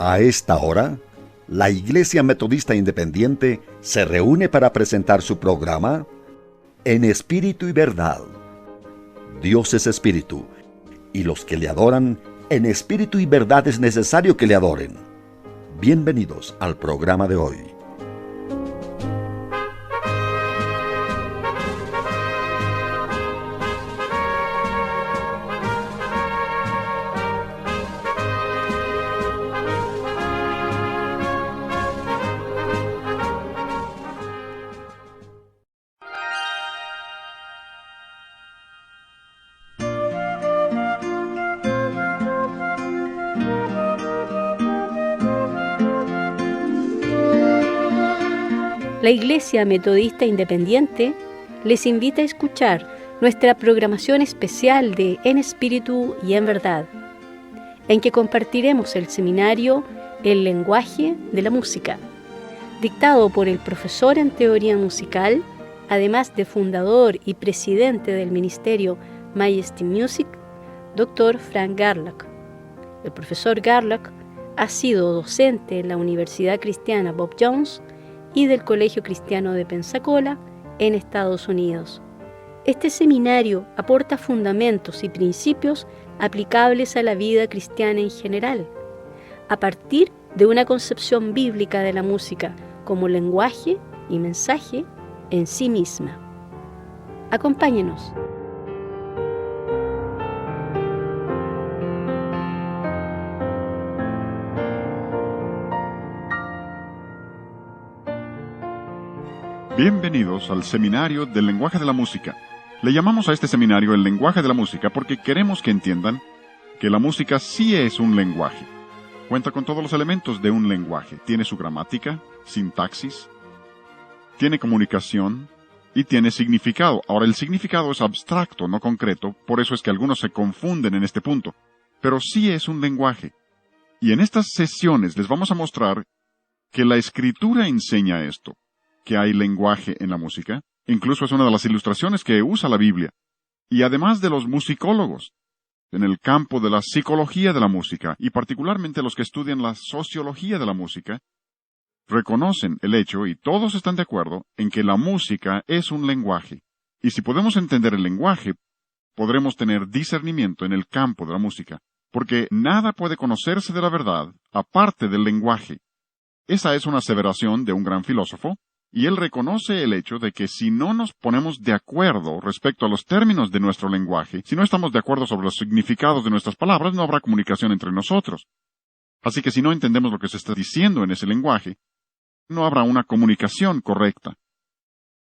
A esta hora, la Iglesia Metodista Independiente se reúne para presentar su programa En Espíritu y Verdad. Dios es Espíritu, y los que le adoran en espíritu y verdad es necesario que le adoren. Bienvenidos al programa de hoy. La Iglesia Metodista Independiente les invita a escuchar nuestra programación especial de En Espíritu y en Verdad, en que compartiremos el seminario El lenguaje de la música, dictado por el profesor en teoría musical, además de fundador y presidente del ministerio Majesty Music, Dr. Frank Garlock. El profesor Garlock ha sido docente en la Universidad Cristiana Bob Jones y del Colegio Cristiano de Pensacola en Estados Unidos. Este seminario aporta fundamentos y principios aplicables a la vida cristiana en general, a partir de una concepción bíblica de la música como lenguaje y mensaje en sí misma. Acompáñenos. Bienvenidos al Seminario del Lenguaje de la Música. Le llamamos a este seminario el lenguaje de la música porque queremos que entiendan que la música sí es un lenguaje. Cuenta con todos los elementos de un lenguaje. Tiene su gramática, sintaxis, tiene comunicación y tiene significado. Ahora, el significado es abstracto, no concreto, por eso es que algunos se confunden en este punto. Pero sí es un lenguaje. Y en estas sesiones les vamos a mostrar que la Escritura enseña esto, que hay lenguaje en la música. Incluso es una de las ilustraciones que usa la Biblia. Y además de los musicólogos, en el campo de la psicología de la música, y particularmente los que estudian la sociología de la música, reconocen el hecho, y todos están de acuerdo, en que la música es un lenguaje. Y si podemos entender el lenguaje, podremos tener discernimiento en el campo de la música, porque nada puede conocerse de la verdad aparte del lenguaje. Esa es una aseveración de un gran filósofo, y él reconoce el hecho de que si no nos ponemos de acuerdo respecto a los términos de nuestro lenguaje, si no estamos de acuerdo sobre los significados de nuestras palabras, no habrá comunicación entre nosotros. Así que si no entendemos lo que se está diciendo en ese lenguaje, no habrá una comunicación correcta.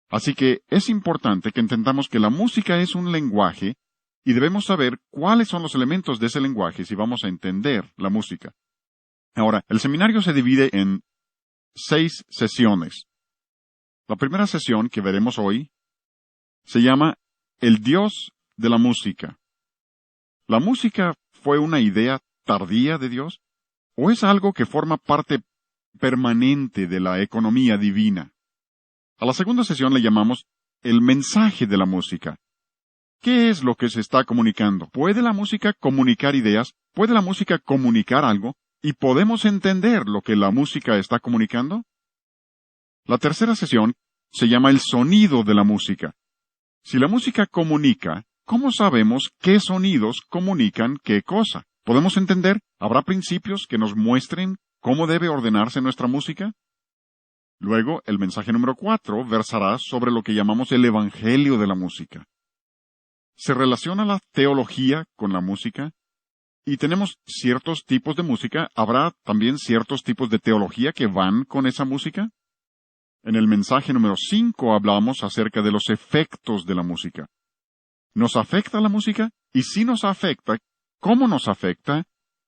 Así que es importante que entendamos que la música es un lenguaje y debemos saber cuáles son los elementos de ese lenguaje si vamos a entender la música. Ahora, el seminario se divide en 6 sesiones. La primera sesión que veremos hoy se llama El Dios de la música. ¿La música fue una idea tardía de Dios? ¿O es algo que forma parte permanente de la economía divina? A la segunda sesión le llamamos El mensaje de la música. ¿Qué es lo que se está comunicando? ¿Puede la música comunicar ideas? ¿Puede la música comunicar algo? ¿Y podemos entender lo que la música está comunicando? La tercera sesión se llama El sonido de la música. Si la música comunica, ¿cómo sabemos qué sonidos comunican qué cosa? ¿Podemos entender? ¿Habrá principios que nos muestren cómo debe ordenarse nuestra música? Luego, el mensaje número 4 versará sobre lo que llamamos el Evangelio de la música. ¿Se relaciona la teología con la música? Y tenemos ciertos tipos de música. ¿Habrá también ciertos tipos de teología que van con esa música? En el mensaje número 5 hablamos acerca de los efectos de la música. ¿Nos afecta la música? Y si nos afecta, ¿cómo nos afecta?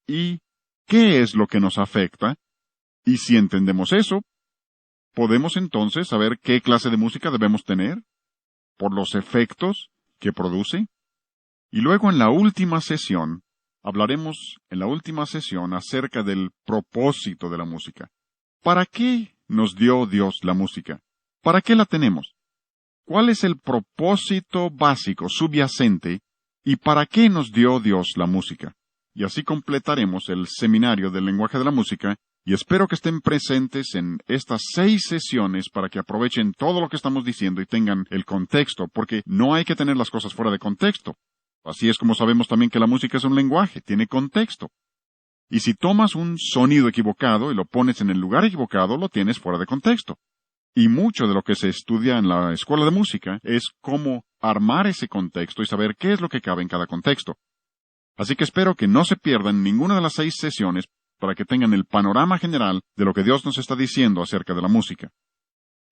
¿Y qué es lo que nos afecta? Y si entendemos eso, podemos entonces saber qué clase de música debemos tener, por los efectos que produce. Y luego en la última sesión, hablaremos acerca del propósito de la música. ¿Para qué nos dio Dios la música? ¿Para qué la tenemos? ¿Cuál es el propósito básico, subyacente, y para qué nos dio Dios la música? Y así completaremos el seminario del lenguaje de la música, y espero que estén presentes en estas 6 sesiones para que aprovechen todo lo que estamos diciendo y tengan el contexto, porque no hay que tener las cosas fuera de contexto. Así es como sabemos también que la música es un lenguaje, tiene contexto. Y si tomas un sonido equivocado y lo pones en el lugar equivocado, lo tienes fuera de contexto. Y mucho de lo que se estudia en la escuela de música es cómo armar ese contexto y saber qué es lo que cabe en cada contexto. Así que espero que no se pierdan ninguna de las 6 sesiones para que tengan el panorama general de lo que Dios nos está diciendo acerca de la música.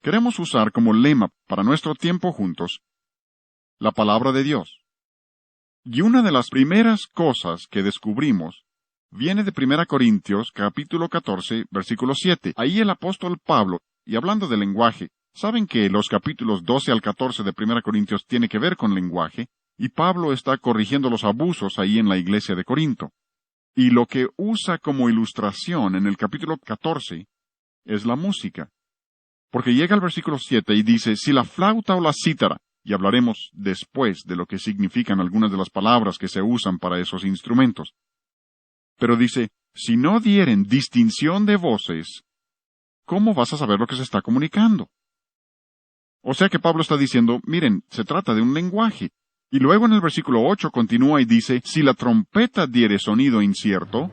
Queremos usar como lema para nuestro tiempo juntos la palabra de Dios. Y una de las primeras cosas que descubrimos viene de 1 Corintios, capítulo 14, versículo 7. Ahí el apóstol Pablo, y hablando de lenguaje, saben que los capítulos 12 al 14 de 1 Corintios tiene que ver con lenguaje, y Pablo está corrigiendo los abusos ahí en la iglesia de Corinto. Y lo que usa como ilustración en el capítulo 14 es la música. Porque llega al versículo 7 y dice, si la flauta o la cítara, y hablaremos después de lo que significan algunas de las palabras que se usan para esos instrumentos. Pero dice, si no dieren distinción de voces, ¿cómo vas a saber lo que se está comunicando? O sea que Pablo está diciendo, miren, se trata de un lenguaje. Y luego en el versículo 8 continúa y dice, si la trompeta diere sonido incierto,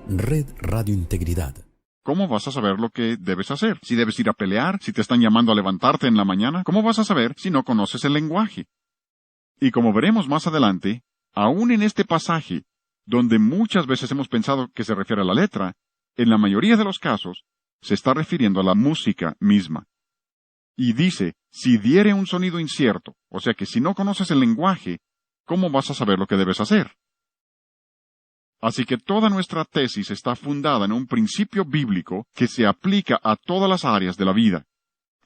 Red Radio Integridad. ¿cómo vas a saber lo que debes hacer? Si debes ir a pelear, si te están llamando a levantarte en la mañana, ¿cómo vas a saber si no conoces el lenguaje? Y como veremos más adelante, aún en este pasaje, donde muchas veces hemos pensado que se refiere a la letra, en la mayoría de los casos, se está refiriendo a la música misma. Y dice, si diere un sonido incierto, o sea que si no conoces el lenguaje, ¿cómo vas a saber lo que debes hacer? Así que toda nuestra tesis está fundada en un principio bíblico que se aplica a todas las áreas de la vida.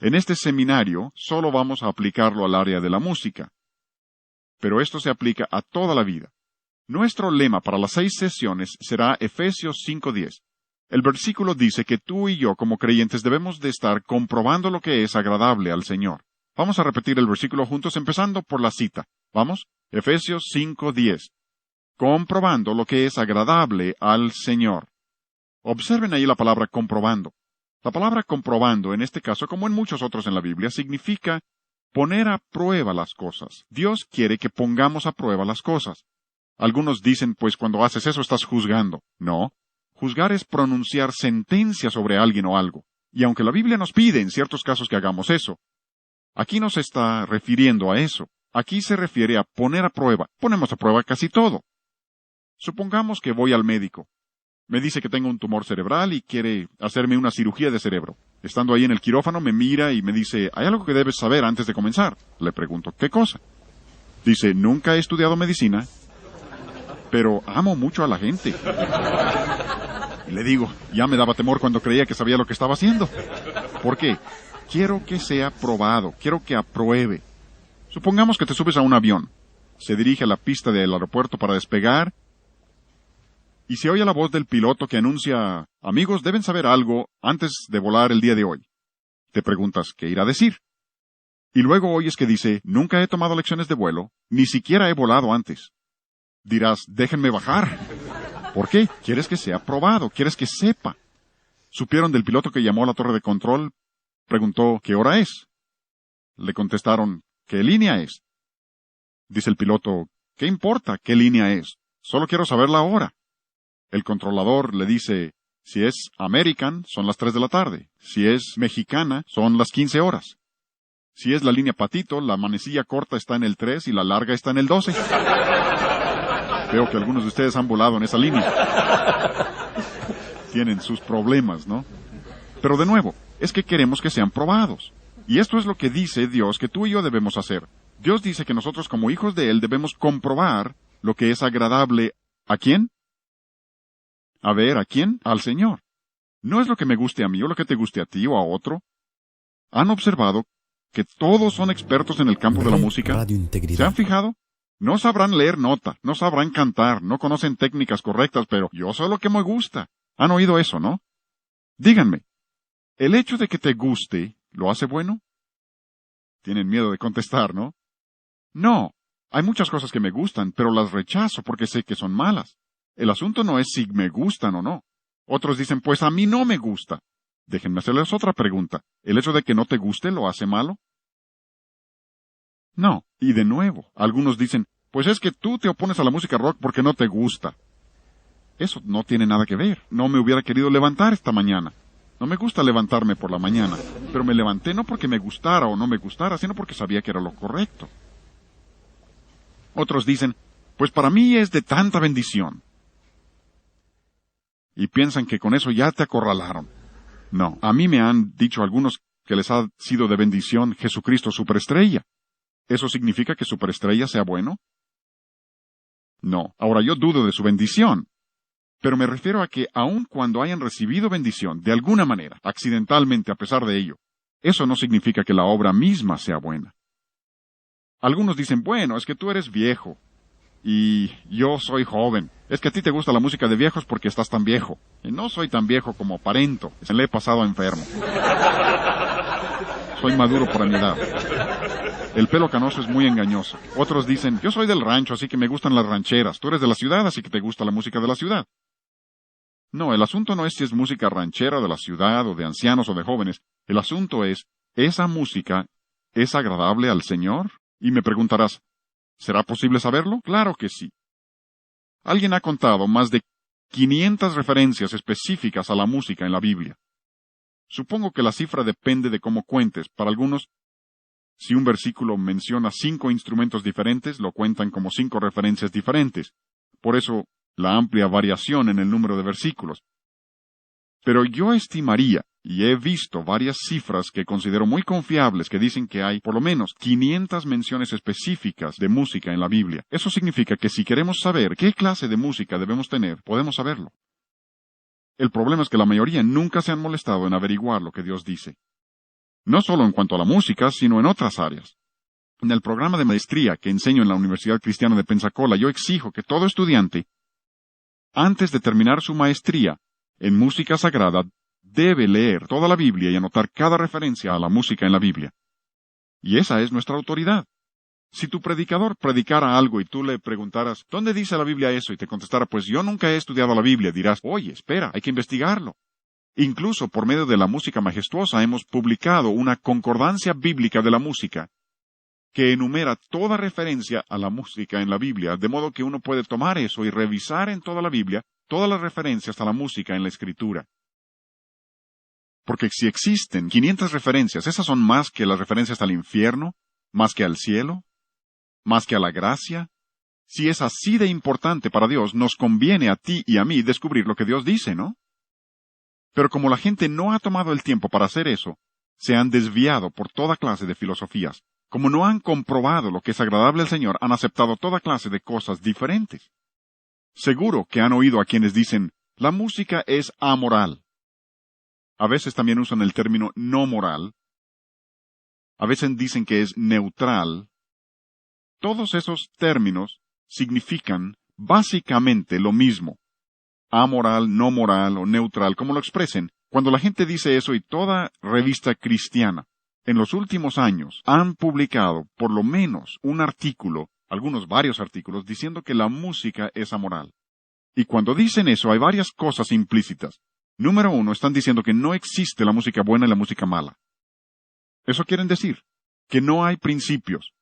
En este seminario solo vamos a aplicarlo al área de la música. Pero esto se aplica a toda la vida. Nuestro lema para las 6 sesiones será Efesios 5:10. El versículo dice que tú y yo como creyentes debemos de estar comprobando lo que es agradable al Señor. Vamos a repetir el versículo juntos empezando por la cita. Vamos, Efesios 5:10. Comprobando lo que es agradable al Señor. Observen ahí la palabra comprobando. La palabra comprobando, en este caso, como en muchos otros en la Biblia, significa poner a prueba las cosas. Dios quiere que pongamos a prueba las cosas. Algunos dicen, pues cuando haces eso estás juzgando. No. Juzgar es pronunciar sentencia sobre alguien o algo. Y aunque la Biblia nos pide en ciertos casos que hagamos eso, aquí no se está refiriendo a eso. Aquí se refiere a poner a prueba. Ponemos a prueba casi todo. Supongamos que voy al médico. Me dice que tengo un tumor cerebral y quiere hacerme una cirugía de cerebro. Estando ahí en el quirófano me mira y me dice, ¿hay algo que debes saber antes de comenzar? Le pregunto, ¿qué cosa? Dice, nunca he estudiado medicina, pero amo mucho a la gente. Y le digo, ya me daba temor cuando creía que sabía lo que estaba haciendo. ¿Por qué? Quiero que sea probado, quiero que apruebe. Supongamos que te subes a un avión. Se dirige a la pista del aeropuerto para despegar y se oye la voz del piloto que anuncia, amigos, deben saber algo antes de volar el día de hoy. Te preguntas, ¿qué irá a decir? Y luego oyes que dice, nunca he tomado lecciones de vuelo, ni siquiera he volado antes. Dirás, déjenme bajar. ¿Por qué? Quieres que sea probado, quieres que sepa. ¿Supieron del piloto que llamó a la torre de control? Preguntó, ¿qué hora es? Le contestaron, ¿qué línea es? Dice el piloto, ¿qué importa qué línea es? Solo quiero saber la hora. El controlador le dice, si es American, son las 3 de la tarde. Si es mexicana, son las 15 horas. Si es la línea Patito, la manecilla corta está en el 3 y la larga está en el 12. Veo que algunos de ustedes han volado en esa línea. Tienen sus problemas, ¿no? Pero de nuevo, es que queremos que sean probados. Y esto es lo que dice Dios que tú y yo debemos hacer. Dios dice que nosotros como hijos de Él debemos comprobar lo que es agradable. ¿A quién? A ver, ¿a quién? Al Señor. No es lo que me guste a mí o lo que te guste a ti o a otro. ¿Han observado que todos son expertos en el campo de la música? Radio Integridad. ¿Se han fijado? No sabrán leer nota, no sabrán cantar, no conocen técnicas correctas, pero yo sé lo que me gusta. ¿Han oído eso, no? Díganme, ¿el hecho de que te guste lo hace bueno? Tienen miedo de contestar, ¿no? No, hay muchas cosas que me gustan, pero las rechazo porque sé que son malas. El asunto no es si me gustan o no. Otros dicen, pues a mí no me gusta. Déjenme hacerles otra pregunta. ¿El hecho de que no te guste lo hace malo? No. Y de nuevo, algunos dicen, pues es que tú te opones a la música rock porque no te gusta. Eso no tiene nada que ver. No me hubiera querido levantar esta mañana. No me gusta levantarme por la mañana, pero me levanté no porque me gustara o no me gustara, sino porque sabía que era lo correcto. Otros dicen, pues para mí es de tanta bendición. Y piensan que con eso ya te acorralaron. No, a mí me han dicho algunos que les ha sido de bendición Jesucristo superestrella. ¿Eso significa que superestrella sea bueno? No, ahora yo dudo de su bendición. Pero me refiero a que aun cuando hayan recibido bendición, de alguna manera, accidentalmente a pesar de ello, eso no significa que la obra misma sea buena. Algunos dicen, bueno, es que tú eres viejo, y yo soy joven. Es que a ti te gusta la música de viejos porque estás tan viejo. Y no soy tan viejo como aparento, se le he pasado enfermo. Soy maduro por mi edad. El pelo canoso es muy engañoso. Otros dicen, yo soy del rancho, así que me gustan las rancheras. Tú eres de la ciudad, así que te gusta la música de la ciudad. No, el asunto no es si es música ranchera de la ciudad, o de ancianos, o de jóvenes. El asunto es, ¿esa música es agradable al Señor? Y me preguntarás, ¿será posible saberlo? Claro que sí. Alguien ha contado más de 500 referencias específicas a la música en la Biblia. Supongo que la cifra depende de cómo cuentes. Para algunos, si un versículo menciona 5 instrumentos diferentes, lo cuentan como 5 referencias diferentes. Por eso, la amplia variación en el número de versículos. Pero yo estimaría, y he visto varias cifras que considero muy confiables que dicen que hay por lo menos 500 menciones específicas de música en la Biblia. Eso significa que si queremos saber qué clase de música debemos tener, podemos saberlo. El problema es que la mayoría nunca se han molestado en averiguar lo que Dios dice. No solo en cuanto a la música, sino en otras áreas. En el programa de maestría que enseño en la Universidad Cristiana de Pensacola, yo exijo que todo estudiante, antes de terminar su maestría en música sagrada, debe leer toda la Biblia y anotar cada referencia a la música en la Biblia. Y esa es nuestra autoridad. Si tu predicador predicara algo y tú le preguntaras, ¿dónde dice la Biblia eso? Y te contestara, pues yo nunca he estudiado la Biblia, dirás, oye, espera, hay que investigarlo. Incluso por medio de la música majestuosa hemos publicado una concordancia bíblica de la música, que enumera toda referencia a la música en la Biblia, de modo que uno puede tomar eso y revisar en toda la Biblia todas las referencias a la música en la Escritura. Porque si existen 500 referencias, esas son más que las referencias al infierno, más que al cielo, más que a la gracia. Si es así de importante para Dios, nos conviene a ti y a mí descubrir lo que Dios dice, ¿no? Pero como la gente no ha tomado el tiempo para hacer eso, se han desviado por toda clase de filosofías. Como no han comprobado lo que es agradable al Señor, han aceptado toda clase de cosas diferentes. Seguro que han oído a quienes dicen, la música es amoral. A veces también usan el término no moral. A veces dicen que es neutral. Todos esos términos significan básicamente lo mismo. Amoral, no moral o neutral, como lo expresen. Cuando la gente dice eso y toda revista cristiana, en los últimos años, han publicado por lo menos un artículo, varios artículos, diciendo que la música es amoral. Y cuando dicen eso, hay varias cosas implícitas. Número 1, están diciendo que no existe la música buena y la música mala. Eso quieren decir que no hay principios.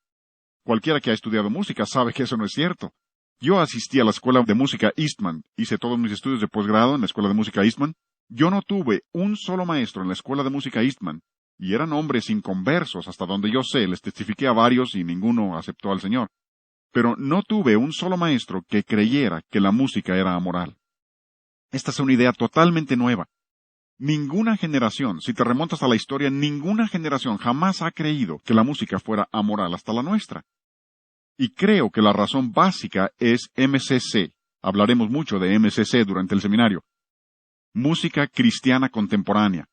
Cualquiera que ha estudiado música sabe que eso no es cierto. Yo asistí a la escuela de música Eastman, hice todos mis estudios de posgrado en la escuela de música Eastman. Yo no tuve un solo maestro en la escuela de música Eastman, y eran hombres inconversos, hasta donde yo sé, les testifiqué a varios y ninguno aceptó al Señor. Pero no tuve un solo maestro que creyera que la música era amoral. Esta es una idea totalmente nueva. Ninguna generación, si te remontas a la historia, ninguna generación jamás ha creído que la música fuera amoral hasta la nuestra. Y creo que la razón básica es MCC. Hablaremos mucho de MCC durante el seminario. Música cristiana contemporánea.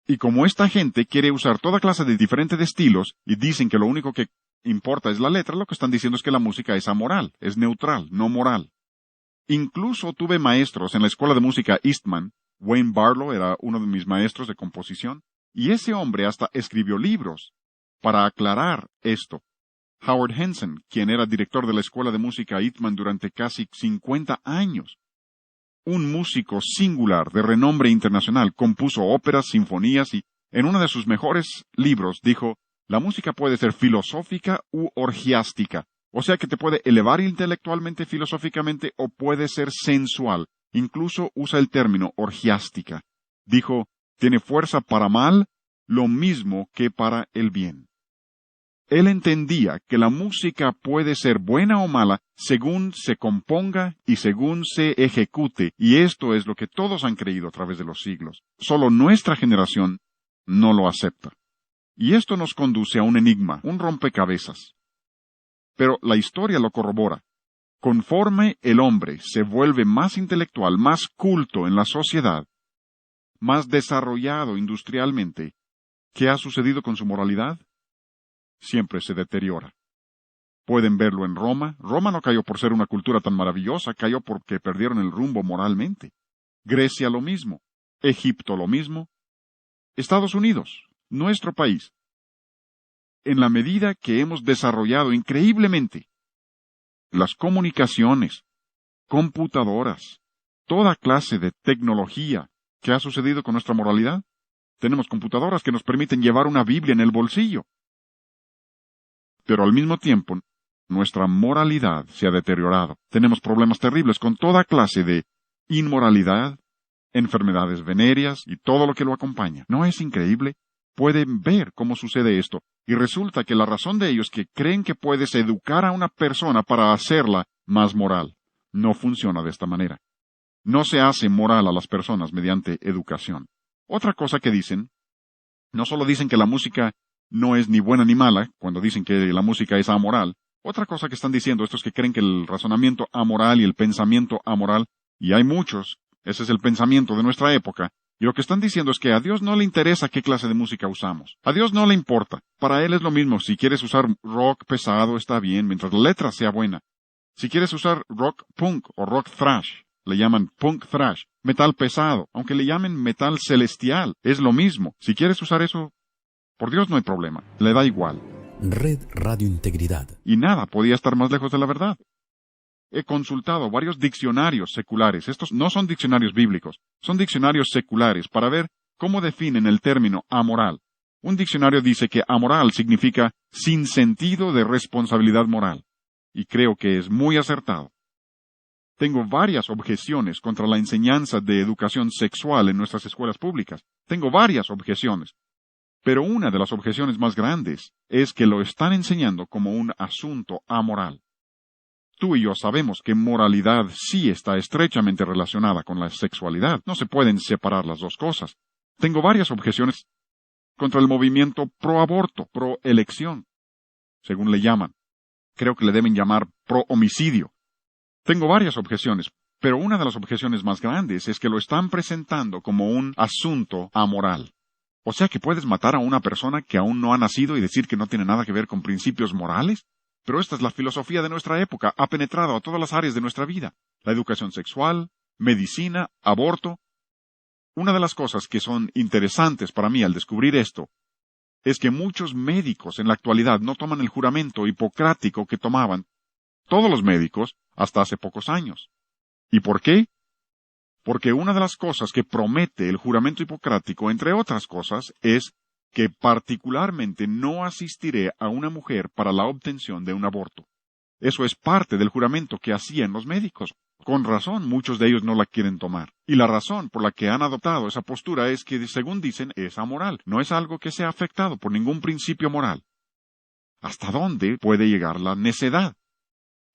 Y como esta gente quiere usar toda clase de diferentes estilos y dicen que lo único que importa es la letra, lo que están diciendo es que la música es amoral, es neutral, no moral. Incluso tuve maestros en la escuela de música Eastman. Wayne Barlow era uno de mis maestros de composición, y ese hombre hasta escribió libros para aclarar esto. Howard Henson, quien era director de la Escuela de Música Eastman durante casi 50 años. Un músico singular de renombre internacional, compuso óperas, sinfonías y, en uno de sus mejores libros, dijo, la música puede ser filosófica u orgiástica, o sea que te puede elevar intelectualmente, filosóficamente, o puede ser sensual. Incluso usa el término orgiástica. Dijo, tiene fuerza para mal, lo mismo que para el bien. Él entendía que la música puede ser buena o mala según se componga y según se ejecute, y esto es lo que todos han creído a través de los siglos. Solo nuestra generación no lo acepta. Y esto nos conduce a un enigma, un rompecabezas. Pero la historia lo corrobora. Conforme el hombre se vuelve más intelectual, más culto en la sociedad, más desarrollado industrialmente, ¿qué ha sucedido con su moralidad? Siempre se deteriora. Pueden verlo en Roma. Roma no cayó por ser una cultura tan maravillosa, cayó porque perdieron el rumbo moralmente. Grecia lo mismo. Egipto lo mismo. Estados Unidos, nuestro país. En la medida que hemos desarrollado increíblemente las comunicaciones, computadoras, toda clase de tecnología, ¿qué ha sucedido con nuestra moralidad? Tenemos computadoras que nos permiten llevar una Biblia en el bolsillo. Pero al mismo tiempo, nuestra moralidad se ha deteriorado. Tenemos problemas terribles con toda clase de inmoralidad, enfermedades venéreas y todo lo que lo acompaña. ¿No es increíble? Pueden ver cómo sucede esto. Y resulta que la razón de ello es que creen que puedes educar a una persona para hacerla más moral. No funciona de esta manera. No se hace moral a las personas mediante educación. Otra cosa que dicen, no solo dicen que la música no es ni buena ni mala, cuando dicen que la música es amoral. Otra cosa que están diciendo estos que creen que el razonamiento amoral y el pensamiento amoral, y hay muchos, ese es el pensamiento de nuestra época, y lo que están diciendo es que a Dios no le interesa qué clase de música usamos. A Dios no le importa. Para Él es lo mismo. Si quieres usar rock pesado, está bien, mientras la letra sea buena. Si quieres usar rock punk o rock thrash, le llaman punk thrash, metal pesado, aunque le llamen metal celestial, es lo mismo. Si quieres usar eso, por Dios no hay problema, le da igual. Red Radio Integridad. Y nada podía estar más lejos de la verdad. He consultado varios diccionarios seculares. Estos no son diccionarios bíblicos, son diccionarios seculares para ver cómo definen el término amoral. Un diccionario dice que amoral significa sin sentido de responsabilidad moral. Y creo que es muy acertado. Tengo varias objeciones contra la enseñanza de educación sexual en nuestras escuelas públicas. Tengo varias objeciones. Pero una de las objeciones más grandes es que lo están enseñando como un asunto amoral. Tú y yo sabemos que moralidad sí está estrechamente relacionada con la sexualidad. No se pueden separar las dos cosas. Tengo varias objeciones contra el movimiento pro-aborto, pro-elección, según le llaman. Creo que le deben llamar pro-homicidio. Tengo varias objeciones, pero una de las objeciones más grandes es que lo están presentando como un asunto amoral. O sea que puedes matar a una persona que aún no ha nacido y decir que no tiene nada que ver con principios morales. Pero esta es la filosofía de nuestra época, ha penetrado a todas las áreas de nuestra vida. La educación sexual, medicina, aborto. Una de las cosas que son interesantes para mí al descubrir esto, es que muchos médicos en la actualidad no toman el juramento hipocrático que tomaban todos los médicos hasta hace pocos años. ¿Y por qué? Porque una de las cosas que promete el juramento hipocrático, entre otras cosas, es que particularmente no asistiré a una mujer para la obtención de un aborto. Eso es parte del juramento que hacían los médicos. Con razón, muchos de ellos no la quieren tomar. Y la razón por la que han adoptado esa postura es que, según dicen, es amoral. No es algo que sea afectado por ningún principio moral. ¿Hasta dónde puede llegar la necedad?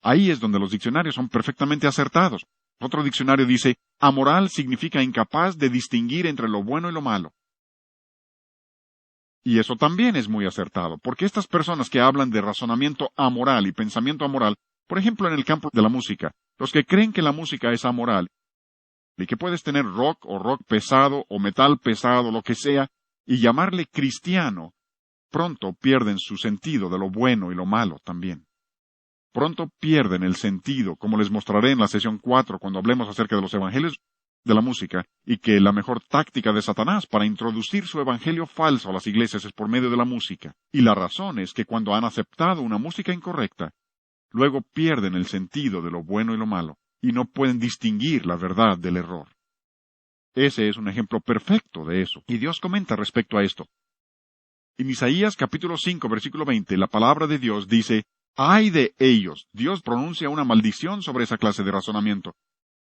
Ahí es donde los diccionarios son perfectamente acertados. Otro diccionario dice, amoral significa incapaz de distinguir entre lo bueno y lo malo. Y eso también es muy acertado, porque estas personas que hablan de razonamiento amoral y pensamiento amoral, por ejemplo en el campo de la música, los que creen que la música es amoral, y que puedes tener rock o rock pesado o metal pesado, lo que sea, y llamarle cristiano, pronto pierden su sentido de lo bueno y lo malo también. Pronto pierden el sentido, como les mostraré en la sesión 4 cuando hablemos acerca de los evangelios. de la música y que la mejor táctica de Satanás para introducir su evangelio falso a las iglesias es por medio de la música. Y la razón es que cuando han aceptado una música incorrecta, luego pierden el sentido de lo bueno y lo malo, y no pueden distinguir la verdad del error. Ese es un ejemplo perfecto de eso, y Dios comenta respecto a esto. En Isaías capítulo 5, versículo 20, la palabra de Dios dice, ¡ay de ellos! Dios pronuncia una maldición sobre esa clase de razonamiento.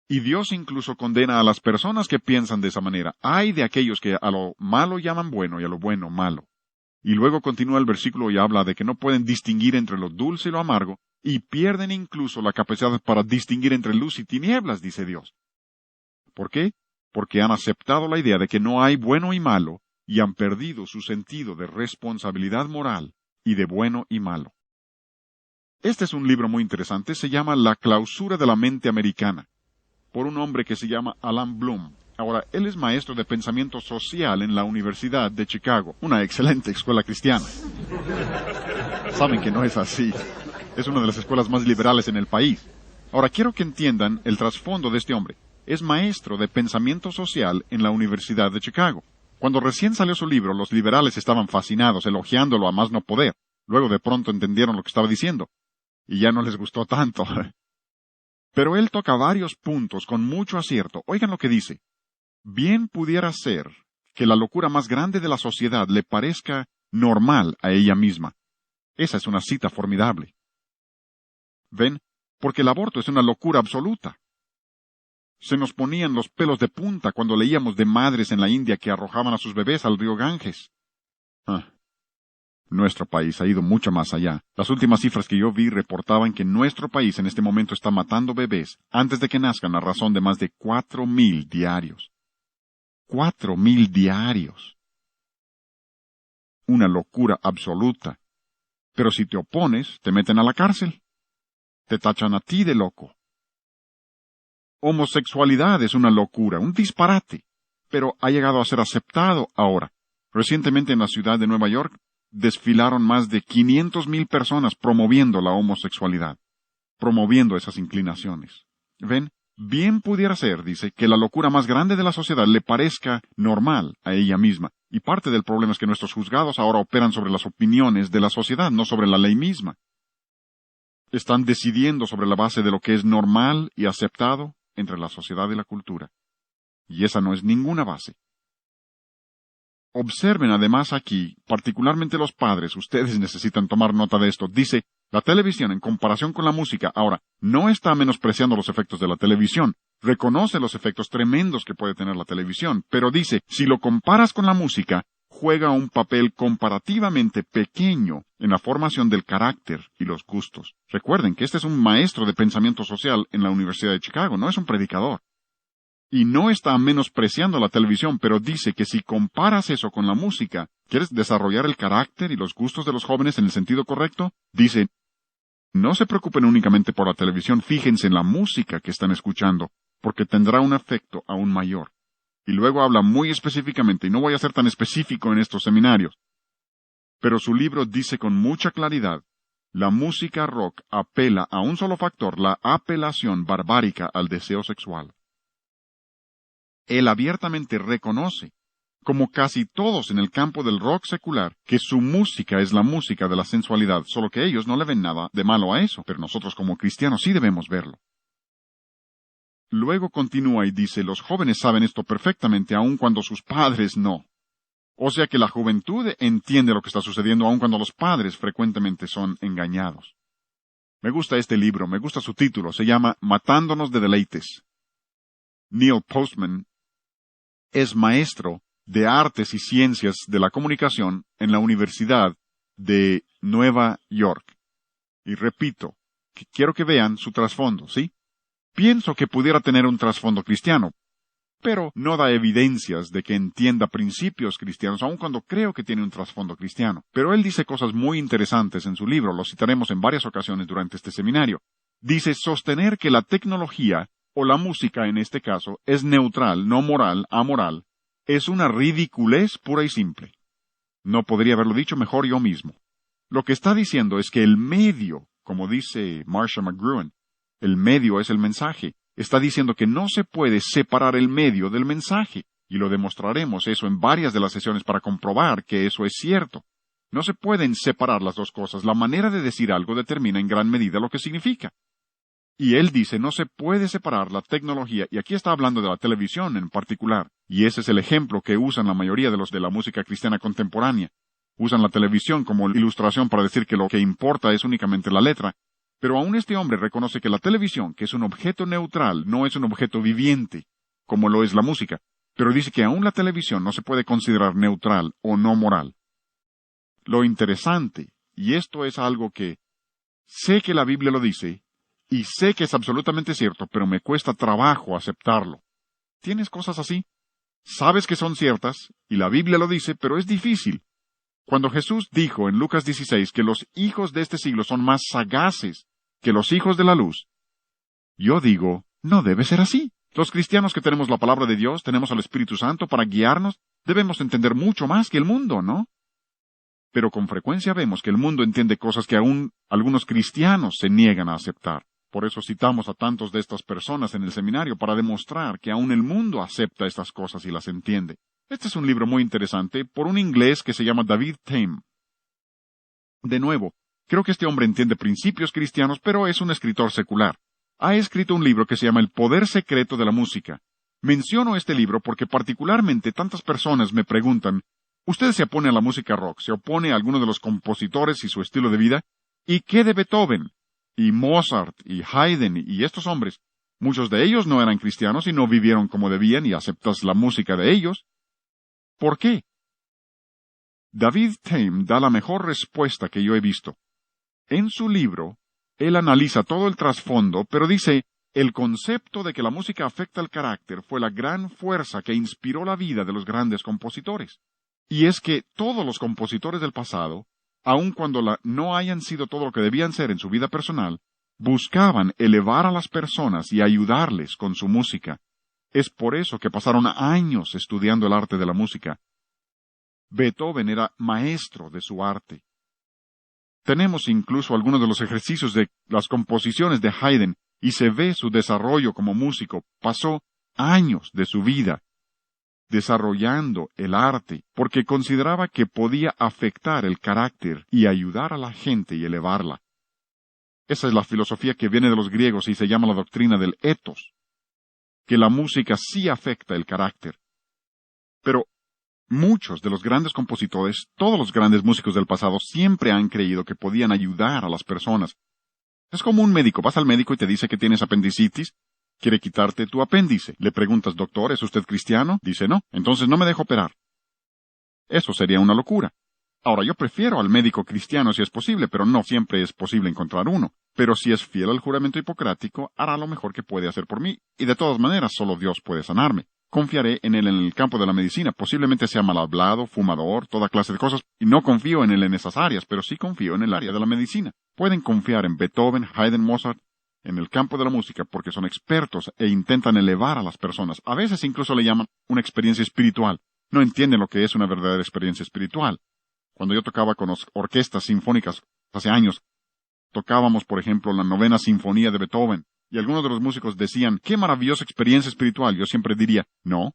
Y Dios incluso condena a las personas que piensan de esa manera. ¡Ay de aquellos que a lo malo llaman bueno y a lo bueno malo! Y luego continúa el versículo y habla de que no pueden distinguir entre lo dulce y lo amargo, y pierden incluso la capacidad para distinguir entre luz y tinieblas, dice Dios. ¿Por qué? Porque han aceptado la idea de que no hay bueno y malo, y han perdido su sentido de responsabilidad moral y de bueno y malo. Este es un libro muy interesante, se llama La clausura de la mente americana, por un hombre que se llama Alan Bloom. Ahora, él es maestro de pensamiento social en la Universidad de Chicago, una excelente escuela cristiana. Saben que no es así. Es una de las escuelas más liberales en el país. Ahora, quiero que entiendan el trasfondo de este hombre. Es maestro de pensamiento social en la Universidad de Chicago. Cuando recién salió su libro, los liberales estaban fascinados, elogiándolo a más no poder. Luego de pronto entendieron lo que estaba diciendo, y ya no les gustó tanto. Pero él toca varios puntos con mucho acierto. Oigan lo que dice. Bien pudiera ser que la locura más grande de la sociedad le parezca normal a ella misma. Esa es una cita formidable. ¿Ven? Porque el aborto es una locura absoluta. Se nos ponían los pelos de punta cuando leíamos de madres en la India que arrojaban a sus bebés al río Ganges. Nuestro país ha ido mucho más allá. Las últimas cifras que yo vi reportaban que nuestro país en este momento está matando bebés antes de que nazcan a razón de más de 4,000 diarios. 4,000 diarios. Una locura absoluta. Pero si te opones, te meten a la cárcel. Te tachan a ti de loco. Homosexualidad es una locura, un disparate, pero ha llegado a ser aceptado ahora. Recientemente en la ciudad de Nueva York desfilaron más de 500,000 personas promoviendo la homosexualidad, promoviendo esas inclinaciones. ¿Ven? Bien pudiera ser, dice, que la locura más grande de la sociedad le parezca normal a ella misma, y parte del problema es que nuestros juzgados ahora operan sobre las opiniones de la sociedad, no sobre la ley misma. Están decidiendo sobre la base de lo que es normal y aceptado entre la sociedad y la cultura. Y esa no es ninguna base. Observen además aquí, particularmente los padres, ustedes necesitan tomar nota de esto. Dice, la televisión en comparación con la música, ahora, no está menospreciando los efectos de la televisión, reconoce los efectos tremendos que puede tener la televisión, pero dice, si lo comparas con la música, juega un papel comparativamente pequeño en la formación del carácter y los gustos. Recuerden que este es un maestro de pensamiento social en la Universidad de Chicago, no es un predicador. Y no está menospreciando la televisión, pero dice que si comparas eso con la música, ¿quieres desarrollar el carácter y los gustos de los jóvenes en el sentido correcto? Dice, no se preocupen únicamente por la televisión, fíjense en la música que están escuchando, porque tendrá un efecto aún mayor. Y luego habla muy específicamente, y no voy a ser tan específico en estos seminarios, pero su libro dice con mucha claridad, la música rock apela a un solo factor, la apelación barbárica al deseo sexual. Él abiertamente reconoce, como casi todos en el campo del rock secular, que su música es la música de la sensualidad, solo que ellos no le ven nada de malo a eso, pero nosotros como cristianos sí debemos verlo. Luego continúa y dice, los jóvenes saben esto perfectamente aun cuando sus padres no. O sea que la juventud entiende lo que está sucediendo aun cuando los padres frecuentemente son engañados. Me gusta este libro, me gusta su título, se llama Matándonos de deleites. Neil Postman es maestro de artes y ciencias de la comunicación en la Universidad de Nueva York. Y repito, que quiero que vean su trasfondo, ¿sí? Pienso que pudiera tener un trasfondo cristiano, pero no da evidencias de que entienda principios cristianos, aun cuando creo que tiene un trasfondo cristiano. Pero él dice cosas muy interesantes en su libro, lo citaremos en varias ocasiones durante este seminario. Dice, sostener que la tecnología, o la música en este caso, es neutral, no moral, amoral, es una ridiculez pura y simple. No podría haberlo dicho mejor yo mismo. Lo que está diciendo es que el medio, como dice Marcia McLuhan, el medio es el mensaje, está diciendo que no se puede separar el medio del mensaje, y lo demostraremos eso en varias de las sesiones para comprobar que eso es cierto. No se pueden separar las dos cosas. La manera de decir algo determina en gran medida lo que significa. Y él dice, no se puede separar la tecnología, y aquí está hablando de la televisión en particular, y ese es el ejemplo que usan la mayoría de los de la música cristiana contemporánea. Usan la televisión como ilustración para decir que lo que importa es únicamente la letra, pero aún este hombre reconoce que la televisión, que es un objeto neutral, no es un objeto viviente, como lo es la música, pero dice que aún la televisión no se puede considerar neutral o no moral. Lo interesante, y esto es algo que sé que la Biblia lo dice, y sé que es absolutamente cierto, pero me cuesta trabajo aceptarlo. ¿Tienes cosas así? Sabes que son ciertas, y la Biblia lo dice, pero es difícil. Cuando Jesús dijo en Lucas 16 que los hijos de este siglo son más sagaces que los hijos de la luz, yo digo, no debe ser así. Los cristianos que tenemos la palabra de Dios, tenemos al Espíritu Santo para guiarnos, debemos entender mucho más que el mundo, ¿no? Pero con frecuencia vemos que el mundo entiende cosas que aún algunos cristianos se niegan a aceptar. Por eso citamos a tantos de estas personas en el seminario para demostrar que aún el mundo acepta estas cosas y las entiende. Este es un libro muy interesante por un inglés que se llama David Thame. De nuevo, creo que este hombre entiende principios cristianos, pero es un escritor secular. Ha escrito un libro que se llama El poder secreto de la música. Menciono este libro porque particularmente tantas personas me preguntan, ¿usted se opone a la música rock? ¿Se opone a alguno de los compositores y su estilo de vida? ¿Y qué de Beethoven? Y Mozart, y Haydn, y estos hombres? Muchos de ellos no eran cristianos y no vivieron como debían y aceptas la música de ellos. ¿Por qué? David Thame da la mejor respuesta que yo he visto. En su libro, él analiza todo el trasfondo, pero dice, el concepto de que la música afecta el carácter fue la gran fuerza que inspiró la vida de los grandes compositores. Y es que todos los compositores del pasado, aun cuando no hayan sido todo lo que debían ser en su vida personal, buscaban elevar a las personas y ayudarles con su música. Es por eso que pasaron años estudiando el arte de la música. Beethoven era maestro de su arte. Tenemos incluso algunos de los ejercicios de las composiciones de Haydn, y se ve su desarrollo como músico. Pasó años de su vida desarrollando el arte, porque consideraba que podía afectar el carácter y ayudar a la gente y elevarla. Esa es la filosofía que viene de los griegos y se llama la doctrina del ethos, que la música sí afecta el carácter. Pero muchos de los grandes compositores, todos los grandes músicos del pasado, siempre han creído que podían ayudar a las personas. Es como un médico, vas al médico y te dice que tienes apendicitis, quiere quitarte tu apéndice. Le preguntas, doctor, ¿es usted cristiano? Dice, no, entonces no me dejo operar. Eso sería una locura. Ahora, yo prefiero al médico cristiano si es posible, pero no siempre es posible encontrar uno. Pero si es fiel al juramento hipocrático, hará lo mejor que puede hacer por mí, y de todas maneras solo Dios puede sanarme. Confiaré en él en el campo de la medicina, posiblemente sea mal hablado, fumador, toda clase de cosas, y no confío en él en esas áreas, pero sí confío en el área de la medicina. Pueden confiar en Beethoven, Haydn, Mozart, en el campo de la música porque son expertos e intentan elevar a las personas. A veces incluso le llaman una experiencia espiritual. No entienden lo que es una verdadera experiencia espiritual. Cuando yo tocaba con orquestas sinfónicas hace años, tocábamos, por ejemplo, la 9ª Sinfonía de Beethoven, y algunos de los músicos decían, ¡qué maravillosa experiencia espiritual! Yo siempre diría, no,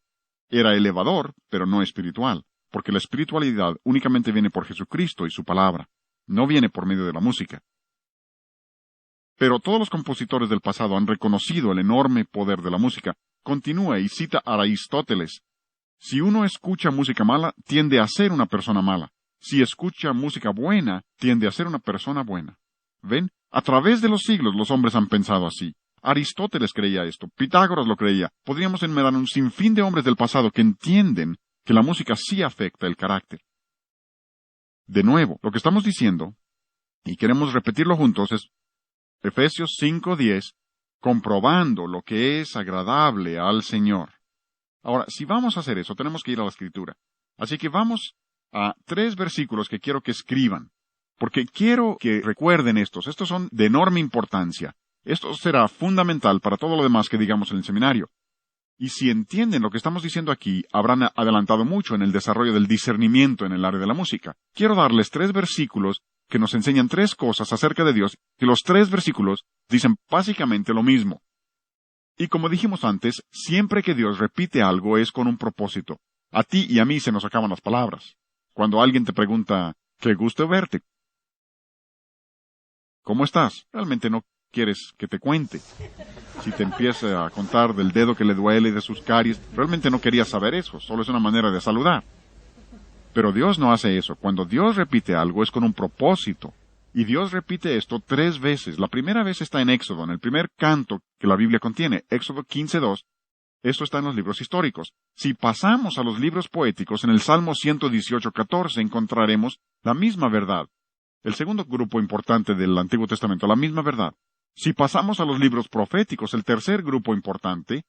era elevador, pero no espiritual, porque la espiritualidad únicamente viene por Jesucristo y su palabra, no viene por medio de la música. Pero todos los compositores del pasado han reconocido el enorme poder de la música. Continúa y cita a Aristóteles. Si uno escucha música mala, tiende a ser una persona mala. Si escucha música buena, tiende a ser una persona buena. ¿Ven? A través de los siglos los hombres han pensado así. Aristóteles creía esto, Pitágoras lo creía. Podríamos enumerar un sinfín de hombres del pasado que entienden que la música sí afecta el carácter. De nuevo, lo que estamos diciendo, y queremos repetirlo juntos, es Efesios 5:10, comprobando lo que es agradable al Señor. Ahora, si vamos a hacer eso, tenemos que ir a la Escritura. Así que vamos a 3 versículos que quiero que escriban, porque quiero que recuerden estos. Estos son de enorme importancia. Esto será fundamental para todo lo demás que digamos en el seminario. Y si entienden lo que estamos diciendo aquí, habrán adelantado mucho en el desarrollo del discernimiento en el área de la música. Quiero darles 3 versículos que nos enseñan 3 cosas acerca de Dios, y los 3 versículos dicen básicamente lo mismo. Y como dijimos antes, siempre que Dios repite algo es con un propósito. A ti y a mí se nos acaban las palabras. Cuando alguien te pregunta, qué gusto verte. ¿Cómo estás? Realmente no quieres que te cuente. Si te empieza a contar del dedo que le duele y de sus caries, realmente no querías saber eso, solo es una manera de saludar. Pero Dios no hace eso. Cuando Dios repite algo es con un propósito. Y Dios repite esto 3 veces. La primera vez está en Éxodo, en el primer canto que la Biblia contiene, Éxodo 15:2. Esto está en los libros históricos. Si pasamos a los libros poéticos, en el Salmo 118:14 encontraremos la misma verdad. El segundo grupo importante del Antiguo Testamento, la misma verdad. Si pasamos a los libros proféticos, el tercer grupo importante,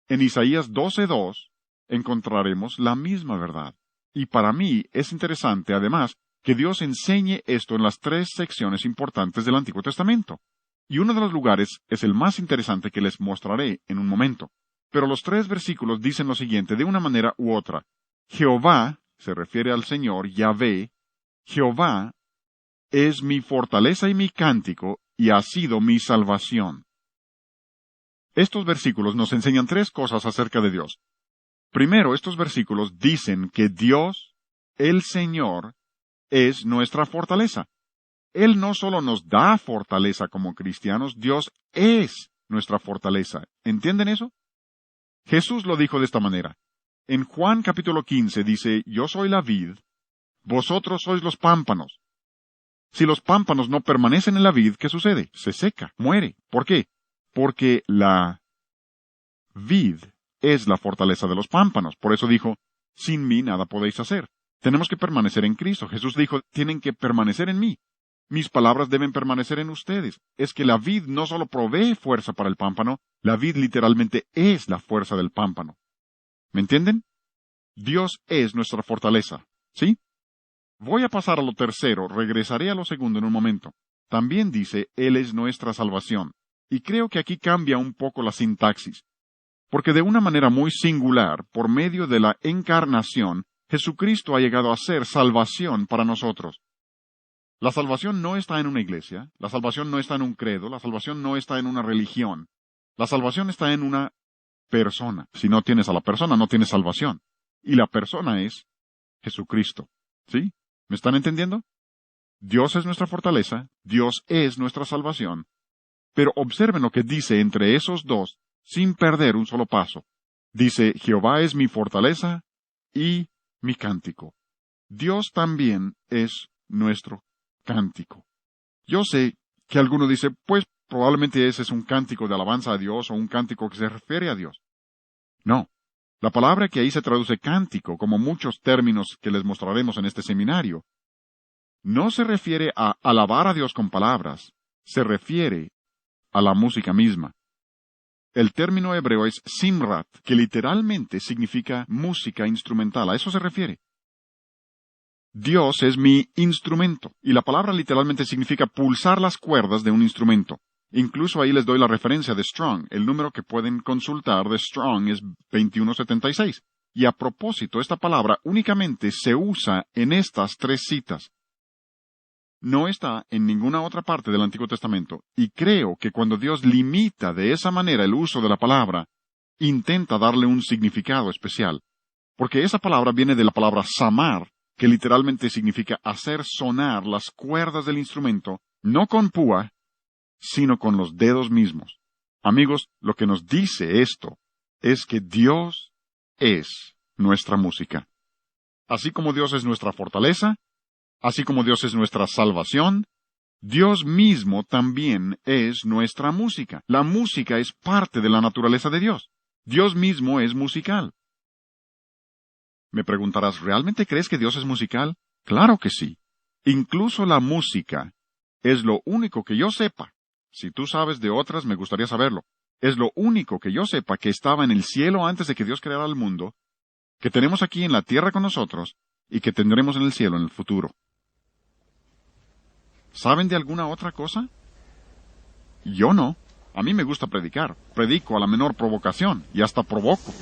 en Isaías 12:2, encontraremos la misma verdad. Y para mí es interesante, además, que Dios enseñe esto en las 3 secciones importantes del Antiguo Testamento. Y uno de los lugares es el más interesante que les mostraré en un momento. Pero los 3 versículos dicen lo siguiente de una manera u otra. Jehová, se refiere al Señor, Yahvé, Jehová es mi fortaleza y mi cántico, y ha sido mi salvación. Estos versículos nos enseñan 3 cosas acerca de Dios. Primero, estos versículos dicen que Dios, el Señor, es nuestra fortaleza. Él no solo nos da fortaleza como cristianos, Dios es nuestra fortaleza. ¿Entienden eso? Jesús lo dijo de esta manera. En Juan capítulo 15 dice, yo soy la vid, vosotros sois los pámpanos. Si los pámpanos no permanecen en la vid, ¿qué sucede? Se seca, muere. ¿Por qué? Porque la vid es la fortaleza de los pámpanos. Por eso dijo, sin mí nada podéis hacer. Tenemos que permanecer en Cristo. Jesús dijo, tienen que permanecer en mí. Mis palabras deben permanecer en ustedes. Es que la vid no solo provee fuerza para el pámpano, la vid literalmente es la fuerza del pámpano. ¿Me entienden? Dios es nuestra fortaleza. ¿Sí? Voy a pasar a lo tercero, regresaré a lo segundo en un momento. También dice, Él es nuestra salvación. Y creo que aquí cambia un poco la sintaxis. Porque de una manera muy singular, por medio de la encarnación, Jesucristo ha llegado a ser salvación para nosotros. La salvación no está en una iglesia, la salvación no está en un credo, la salvación no está en una religión. La salvación está en una persona. Si no tienes a la persona, no tienes salvación. Y la persona es Jesucristo. ¿Sí? ¿Me están entendiendo? Dios es nuestra fortaleza, Dios es nuestra salvación. Pero observen lo que dice entre esos dos, sin perder un solo paso. Dice, Jehová es mi fortaleza y mi cántico. Dios también es nuestro cántico. Yo sé que alguno dice, pues probablemente ese es un cántico de alabanza a Dios o un cántico que se refiere a Dios. No. La palabra que ahí se traduce cántico, como muchos términos que les mostraremos en este seminario, no se refiere a alabar a Dios con palabras, se refiere a la música misma. El término hebreo es simrat, que literalmente significa música instrumental, a eso se refiere. Dios es mi instrumento, y la palabra literalmente significa pulsar las cuerdas de un instrumento. Incluso ahí les doy la referencia de Strong. El número que pueden consultar de Strong es 2176. Y a propósito, esta palabra únicamente se usa en estas 3 citas. No está en ninguna otra parte del Antiguo Testamento, y creo que cuando Dios limita de esa manera el uso de la palabra, intenta darle un significado especial. Porque esa palabra viene de la palabra samar, que literalmente significa hacer sonar las cuerdas del instrumento, no con púa, sino con los dedos mismos. Amigos, lo que nos dice esto es que Dios es nuestra música. Así como Dios es nuestra fortaleza, así como Dios es nuestra salvación, Dios mismo también es nuestra música. La música es parte de la naturaleza de Dios. Dios mismo es musical. Me preguntarás, ¿realmente crees que Dios es musical? Claro que sí. Incluso la música es lo único que yo sepa. Si tú sabes de otras, me gustaría saberlo. Es lo único que yo sepa que estaba en el cielo antes de que Dios creara el mundo, que tenemos aquí en la tierra con nosotros, y que tendremos en el cielo en el futuro. ¿Saben de alguna otra cosa? Yo no. A mí me gusta predicar. Predico a la menor provocación, y hasta provoco.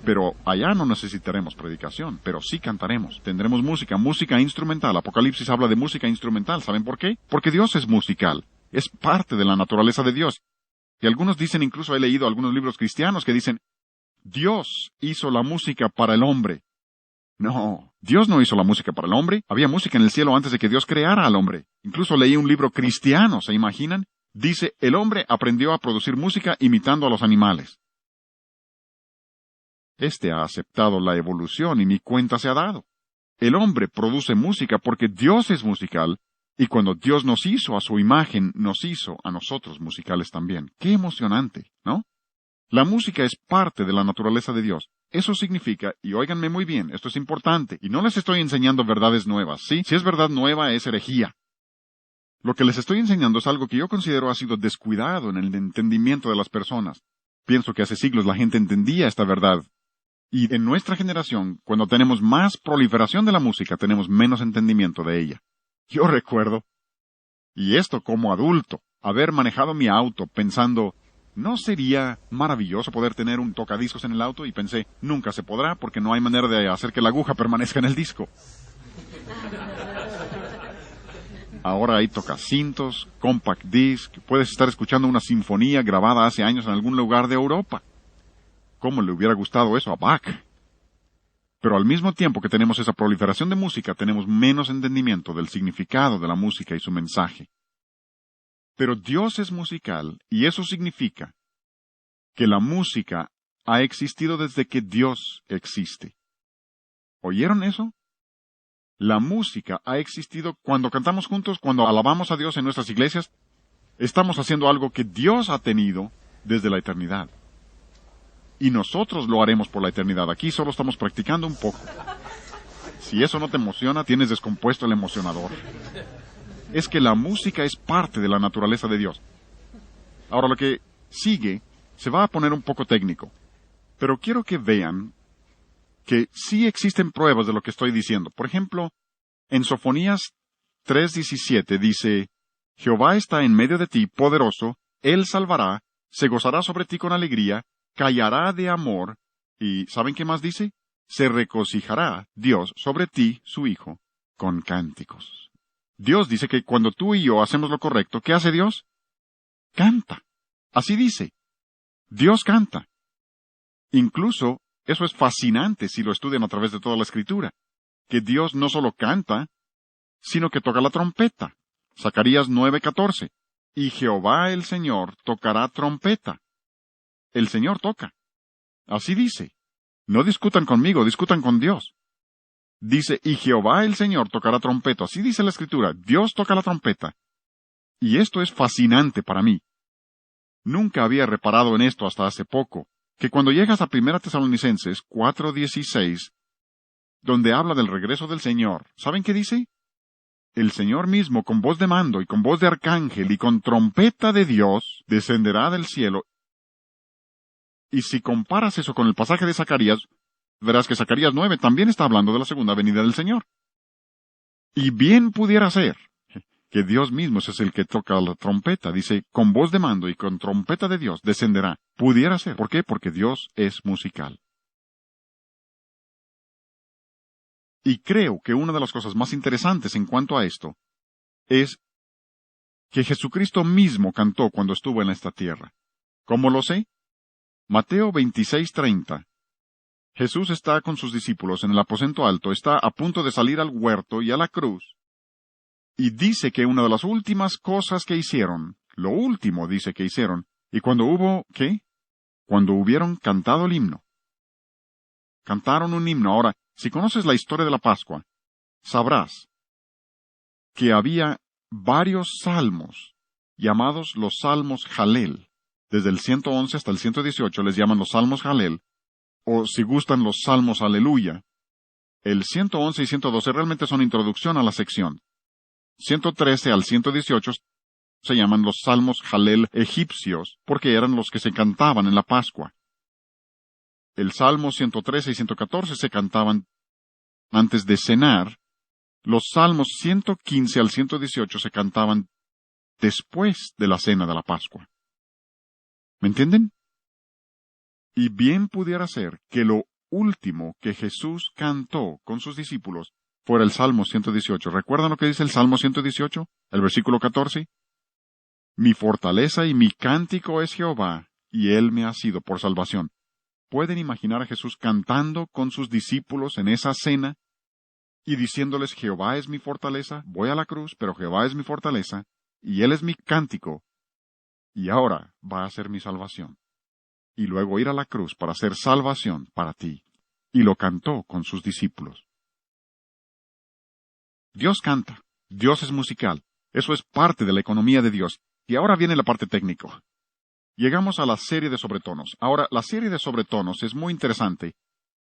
Pero allá no necesitaremos predicación, pero sí cantaremos. Tendremos música, música instrumental. Apocalipsis habla de música instrumental. ¿Saben por qué? Porque Dios es musical. Es parte de la naturaleza de Dios. Y algunos dicen, incluso he leído algunos libros cristianos que dicen, Dios hizo la música para el hombre. No, Dios no hizo la música para el hombre. Había música en el cielo antes de que Dios creara al hombre. Incluso leí un libro cristiano, ¿se imaginan? Dice, el hombre aprendió a producir música imitando a los animales. Este ha aceptado la evolución y ni cuenta se ha dado. El hombre produce música porque Dios es musical, y cuando Dios nos hizo a su imagen, nos hizo a nosotros musicales también. ¡Qué emocionante!, ¿no? La música es parte de la naturaleza de Dios. Eso significa, y óiganme muy bien, esto es importante, y no les estoy enseñando verdades nuevas, ¿sí? Si es verdad nueva, es herejía. Lo que les estoy enseñando es algo que yo considero ha sido descuidado en el entendimiento de las personas. Pienso que hace siglos la gente entendía esta verdad. Y en nuestra generación, cuando tenemos más proliferación de la música, tenemos menos entendimiento de ella. Yo recuerdo, y esto como adulto, haber manejado mi auto pensando, ¿no sería maravilloso poder tener un tocadiscos en el auto? Y pensé, nunca se podrá porque no hay manera de hacer que la aguja permanezca en el disco. Ahora hay tocacintos, compact disc, puedes estar escuchando una sinfonía grabada hace años en algún lugar de Europa. ¿Cómo le hubiera gustado eso a Bach? Pero al mismo tiempo que tenemos esa proliferación de música, tenemos menos entendimiento del significado de la música y su mensaje. Pero Dios es musical, y eso significa que la música ha existido desde que Dios existe. ¿Oyeron eso? La música ha existido cuando cantamos juntos, cuando alabamos a Dios en nuestras iglesias. Estamos haciendo algo que Dios ha tenido desde la eternidad. Y nosotros lo haremos por la eternidad. Aquí solo estamos practicando un poco. Si eso no te emociona, tienes descompuesto el emocionador. Es que la música es parte de la naturaleza de Dios. Ahora lo que sigue se va a poner un poco técnico, pero quiero que vean que sí existen pruebas de lo que estoy diciendo. Por ejemplo, en Sofonías 3:17 dice, Jehová está en medio de ti, poderoso, Él salvará, se gozará sobre ti con alegría, callará de amor, y ¿saben qué más dice? Se regocijará Dios sobre ti, su Hijo, con cánticos. Dios dice que cuando tú y yo hacemos lo correcto, ¿qué hace Dios? Canta. Así dice. Dios canta. Incluso, eso es fascinante si lo estudian a través de toda la Escritura, que Dios no solo canta, sino que toca la trompeta. Zacarías 9:14. Y Jehová el Señor tocará trompeta. El Señor toca. Así dice. No discutan conmigo, discutan con Dios. Dice, y Jehová el Señor tocará trompeta. Así dice la Escritura. Dios toca la trompeta. Y esto es fascinante para mí. Nunca había reparado en esto hasta hace poco, que cuando llegas a 1 Tesalonicenses 4:16, donde habla del regreso del Señor, ¿saben qué dice? El Señor mismo, con voz de mando y con voz de arcángel y con trompeta de Dios, descenderá del cielo. Y si comparas eso con el pasaje de Zacarías, verás que Zacarías 9 también está hablando de la segunda venida del Señor. Y bien pudiera ser que Dios mismo es el que toca la trompeta. Dice, con voz de mando y con trompeta de Dios descenderá. Pudiera ser. ¿Por qué? Porque Dios es musical. Y creo que una de las cosas más interesantes en cuanto a esto es que Jesucristo mismo cantó cuando estuvo en esta tierra. ¿Cómo lo sé? Mateo 26:30. Jesús está con sus discípulos en el aposento alto, está a punto de salir al huerto y a la cruz, y dice que una de las últimas cosas que hicieron, lo último dice que hicieron, y cuando hubo, ¿qué? Cuando hubieron cantado el himno. Cantaron un himno. Ahora, si conoces la historia de la Pascua, sabrás que había varios salmos, llamados los salmos Jalel. Desde el 111 hasta el 118 les llaman los salmos Jalel, o si gustan los salmos Aleluya. El 111 y 112 realmente son introducción a la sección. 113 al 118 se llaman los salmos Jalel egipcios, porque eran los que se cantaban en la Pascua. El salmo 113 y 114 se cantaban antes de cenar. Los salmos 115 al 118 se cantaban después de la cena de la Pascua. ¿Me entienden? Y bien pudiera ser que lo último que Jesús cantó con sus discípulos fuera el Salmo 118. ¿Recuerdan lo que dice el Salmo 118? El versículo 14. Mi fortaleza y mi cántico es Jehová, y Él me ha sido por salvación. ¿Pueden imaginar a Jesús cantando con sus discípulos en esa cena y diciéndoles, Jehová es mi fortaleza, voy a la cruz, pero Jehová es mi fortaleza, y Él es mi cántico, y ahora va a ser mi salvación? Y luego ir a la cruz para hacer salvación para ti. Y lo cantó con sus discípulos. Dios canta, Dios es musical, eso es parte de la economía de Dios. Y ahora viene la parte técnica. Llegamos a la serie de sobretonos. Ahora, la serie de sobretonos es muy interesante,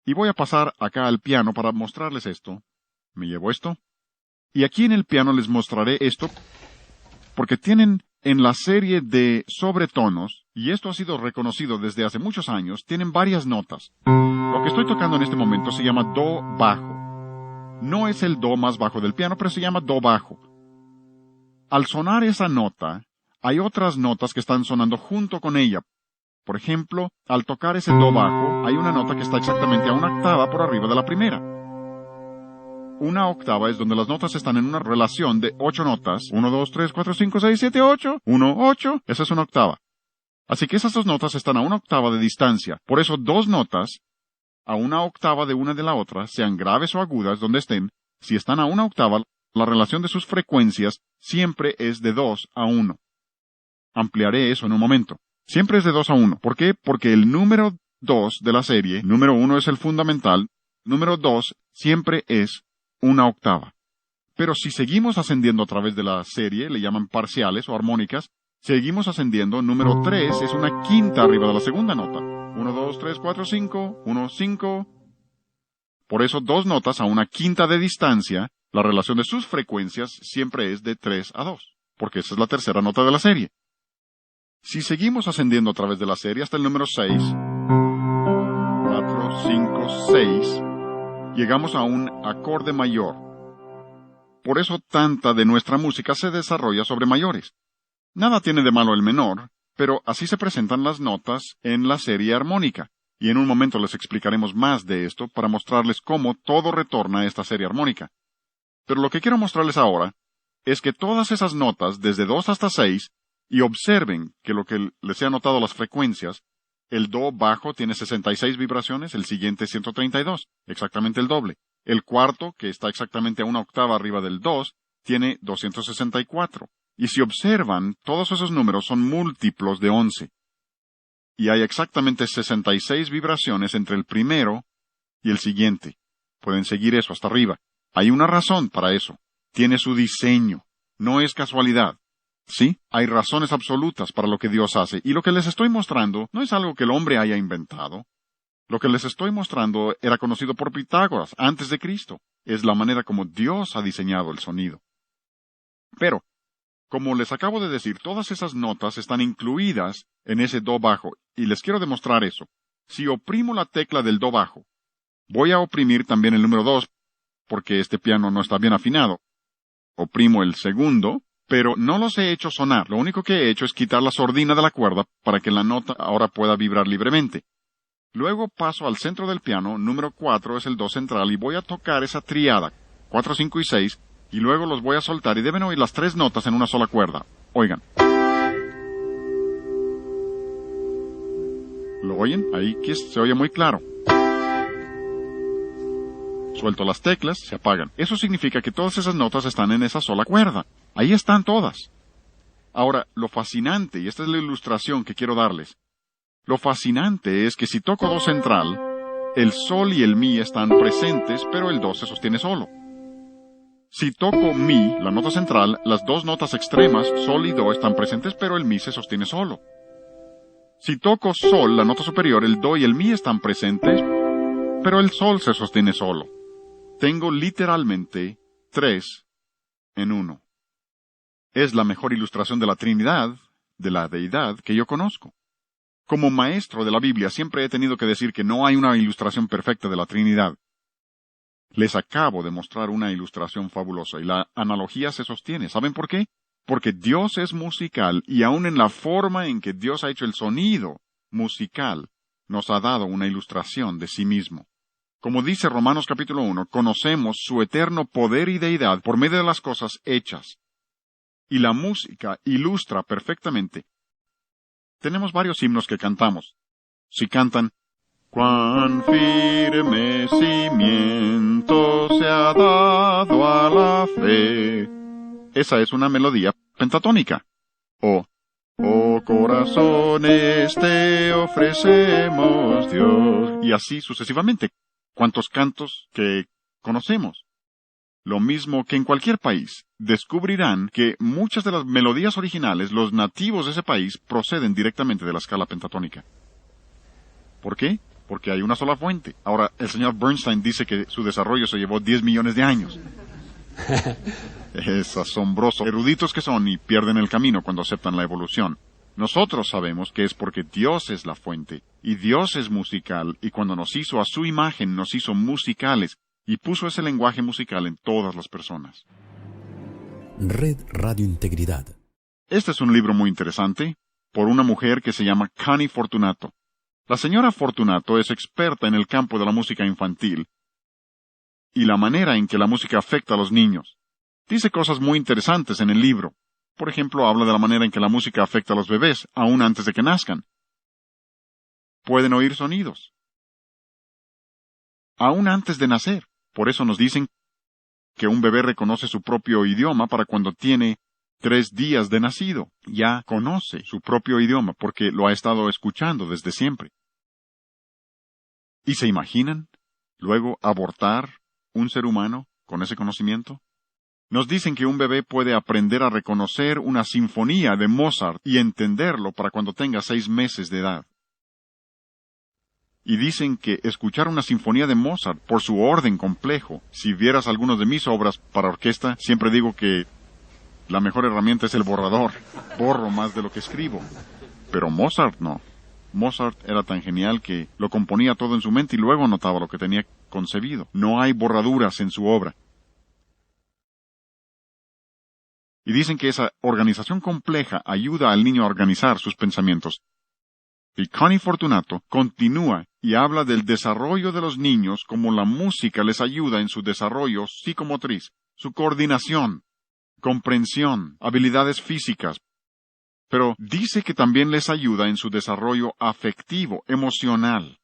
y voy a pasar acá al piano para mostrarles esto. Me llevo esto, y aquí en el piano les mostraré esto, porque tienen en la serie de sobretonos, y esto ha sido reconocido desde hace muchos años, tienen varias notas. Lo que estoy tocando en este momento se llama do bajo. No es el do más bajo del piano, pero se llama do bajo. Al sonar esa nota, hay otras notas que están sonando junto con ella. Por ejemplo, al tocar ese do bajo, hay una nota que está exactamente a una octava por arriba de la primera. Una octava es donde las notas están en una relación de 8 notas. 1, 2, 3, 4, 5, 6, 7, 8. 1, 8. Esa es una octava. Así que esas dos notas están a una octava de distancia. Por eso dos notas a una octava de una de la otra, sean graves o agudas donde estén, si están a una octava, la relación de sus frecuencias siempre es de 2 a 1. Ampliaré eso en un momento. Siempre es de 2 a 1. ¿Por qué? Porque el número 2 de la serie, número 1 es el fundamental, número 2 siempre es una octava. Pero si seguimos ascendiendo a través de la serie, le llaman parciales o armónicas, seguimos ascendiendo, número 3 es una quinta arriba de la segunda nota. 1, 2, 3, 4, 5, 1, 5. Por eso dos notas a una quinta de distancia, la relación de sus frecuencias siempre es de 3 a 2, porque esa es la tercera nota de la serie. Si seguimos ascendiendo a través de la serie hasta el número 6, 4, 5, 6, llegamos a un acorde mayor. Por eso tanta de nuestra música se desarrolla sobre mayores. Nada tiene de malo el menor, pero así se presentan las notas en la serie armónica, y en un momento les explicaremos más de esto para mostrarles cómo todo retorna a esta serie armónica. Pero lo que quiero mostrarles ahora es que todas esas notas, desde 2 hasta 6, y observen que lo que les he anotado las frecuencias, el do bajo tiene 66 vibraciones, el siguiente 132, exactamente el doble. El cuarto, que está exactamente a una octava arriba del 2, tiene 264. Y si observan, todos esos números son múltiplos de 11. Y hay exactamente 66 vibraciones entre el primero y el siguiente. Pueden seguir eso hasta arriba. Hay una razón para eso. Tiene su diseño. No es casualidad. Sí, hay razones absolutas para lo que Dios hace. Y lo que les estoy mostrando no es algo que el hombre haya inventado. Lo que les estoy mostrando era conocido por Pitágoras antes de Cristo. Es la manera como Dios ha diseñado el sonido. Pero, como les acabo de decir, todas esas notas están incluidas en ese do bajo, y les quiero demostrar eso. Si oprimo la tecla del do bajo, voy a oprimir también el número 2, porque este piano no está bien afinado. Oprimo el segundo, pero no los he hecho sonar. Lo único que he hecho es quitar la sordina de la cuerda para que la nota ahora pueda vibrar libremente. Luego paso al centro del piano, número 4 es el do central, y voy a tocar esa triada, 4, 5 y 6, y luego los voy a soltar, y deben oír las 3 notas en una sola cuerda. Oigan. ¿Lo oyen? Ahí que se oye muy claro. Suelto las teclas, se apagan. Eso significa que todas esas notas están en esa sola cuerda. Ahí están todas. Ahora, lo fascinante, y esta es la ilustración que quiero darles, lo fascinante es que si toco do central, el sol y el mi están presentes, pero el do se sostiene solo. Si toco mi, la nota central, las dos notas extremas, sol y do, están presentes, pero el mi se sostiene solo. Si toco sol, la nota superior, el do y el mi están presentes, pero el sol se sostiene solo. Tengo literalmente 3 en 1. Es la mejor ilustración de la Trinidad, de la deidad, que yo conozco. Como maestro de la Biblia siempre he tenido que decir que no hay una ilustración perfecta de la Trinidad. Les acabo de mostrar una ilustración fabulosa y la analogía se sostiene. ¿Saben por qué? Porque Dios es musical y aun en la forma en que Dios ha hecho el sonido musical, nos ha dado una ilustración de sí mismo. Como dice Romanos capítulo 1, conocemos su eterno poder y deidad por medio de las cosas hechas. Y la música ilustra perfectamente. Tenemos varios himnos que cantamos. Si cantan, cuán firme cimiento se ha dado a la fe. Esa es una melodía pentatónica. O, oh corazones te ofrecemos, Dios. Y así sucesivamente. ¿Cuántos cantos que conocemos? Lo mismo que en cualquier país, descubrirán que muchas de las melodías originales, los nativos de ese país, proceden directamente de la escala pentatónica. ¿Por qué? Porque hay una sola fuente. Ahora, el señor Bernstein dice que su desarrollo se llevó 10 millones de años. Es asombroso. Eruditos que son y pierden el camino cuando aceptan la evolución. Nosotros sabemos que es porque Dios es la fuente, y Dios es musical, y cuando nos hizo a su imagen, nos hizo musicales, y puso ese lenguaje musical en todas las personas. Red Radio Integridad. Este es un libro muy interesante, por una mujer que se llama Connie Fortunato. La señora Fortunato es experta en el campo de la música infantil y la manera en que la música afecta a los niños. Dice cosas muy interesantes en el libro. Por ejemplo, habla de la manera en que la música afecta a los bebés, aún antes de que nazcan. Pueden oír sonidos, aún antes de nacer. Por eso nos dicen que un bebé reconoce su propio idioma para cuando tiene 3 días de nacido. Ya conoce su propio idioma porque lo ha estado escuchando desde siempre. ¿Y se imaginan luego abortar un ser humano con ese conocimiento? Nos dicen que un bebé puede aprender a reconocer una sinfonía de Mozart y entenderlo para cuando tenga 6 meses de edad. Y dicen que escuchar una sinfonía de Mozart por su orden complejo, si vieras algunas de mis obras para orquesta, siempre digo que la mejor herramienta es el borrador. Borro más de lo que escribo. Pero Mozart no. Mozart era tan genial que lo componía todo en su mente y luego anotaba lo que tenía concebido. No hay borraduras en su obra. Y dicen que esa organización compleja ayuda al niño a organizar sus pensamientos. Y Connie Fortunato continúa y habla del desarrollo de los niños como la música les ayuda en su desarrollo psicomotriz, su coordinación, comprensión, habilidades físicas. Pero dice que también les ayuda en su desarrollo afectivo, emocional.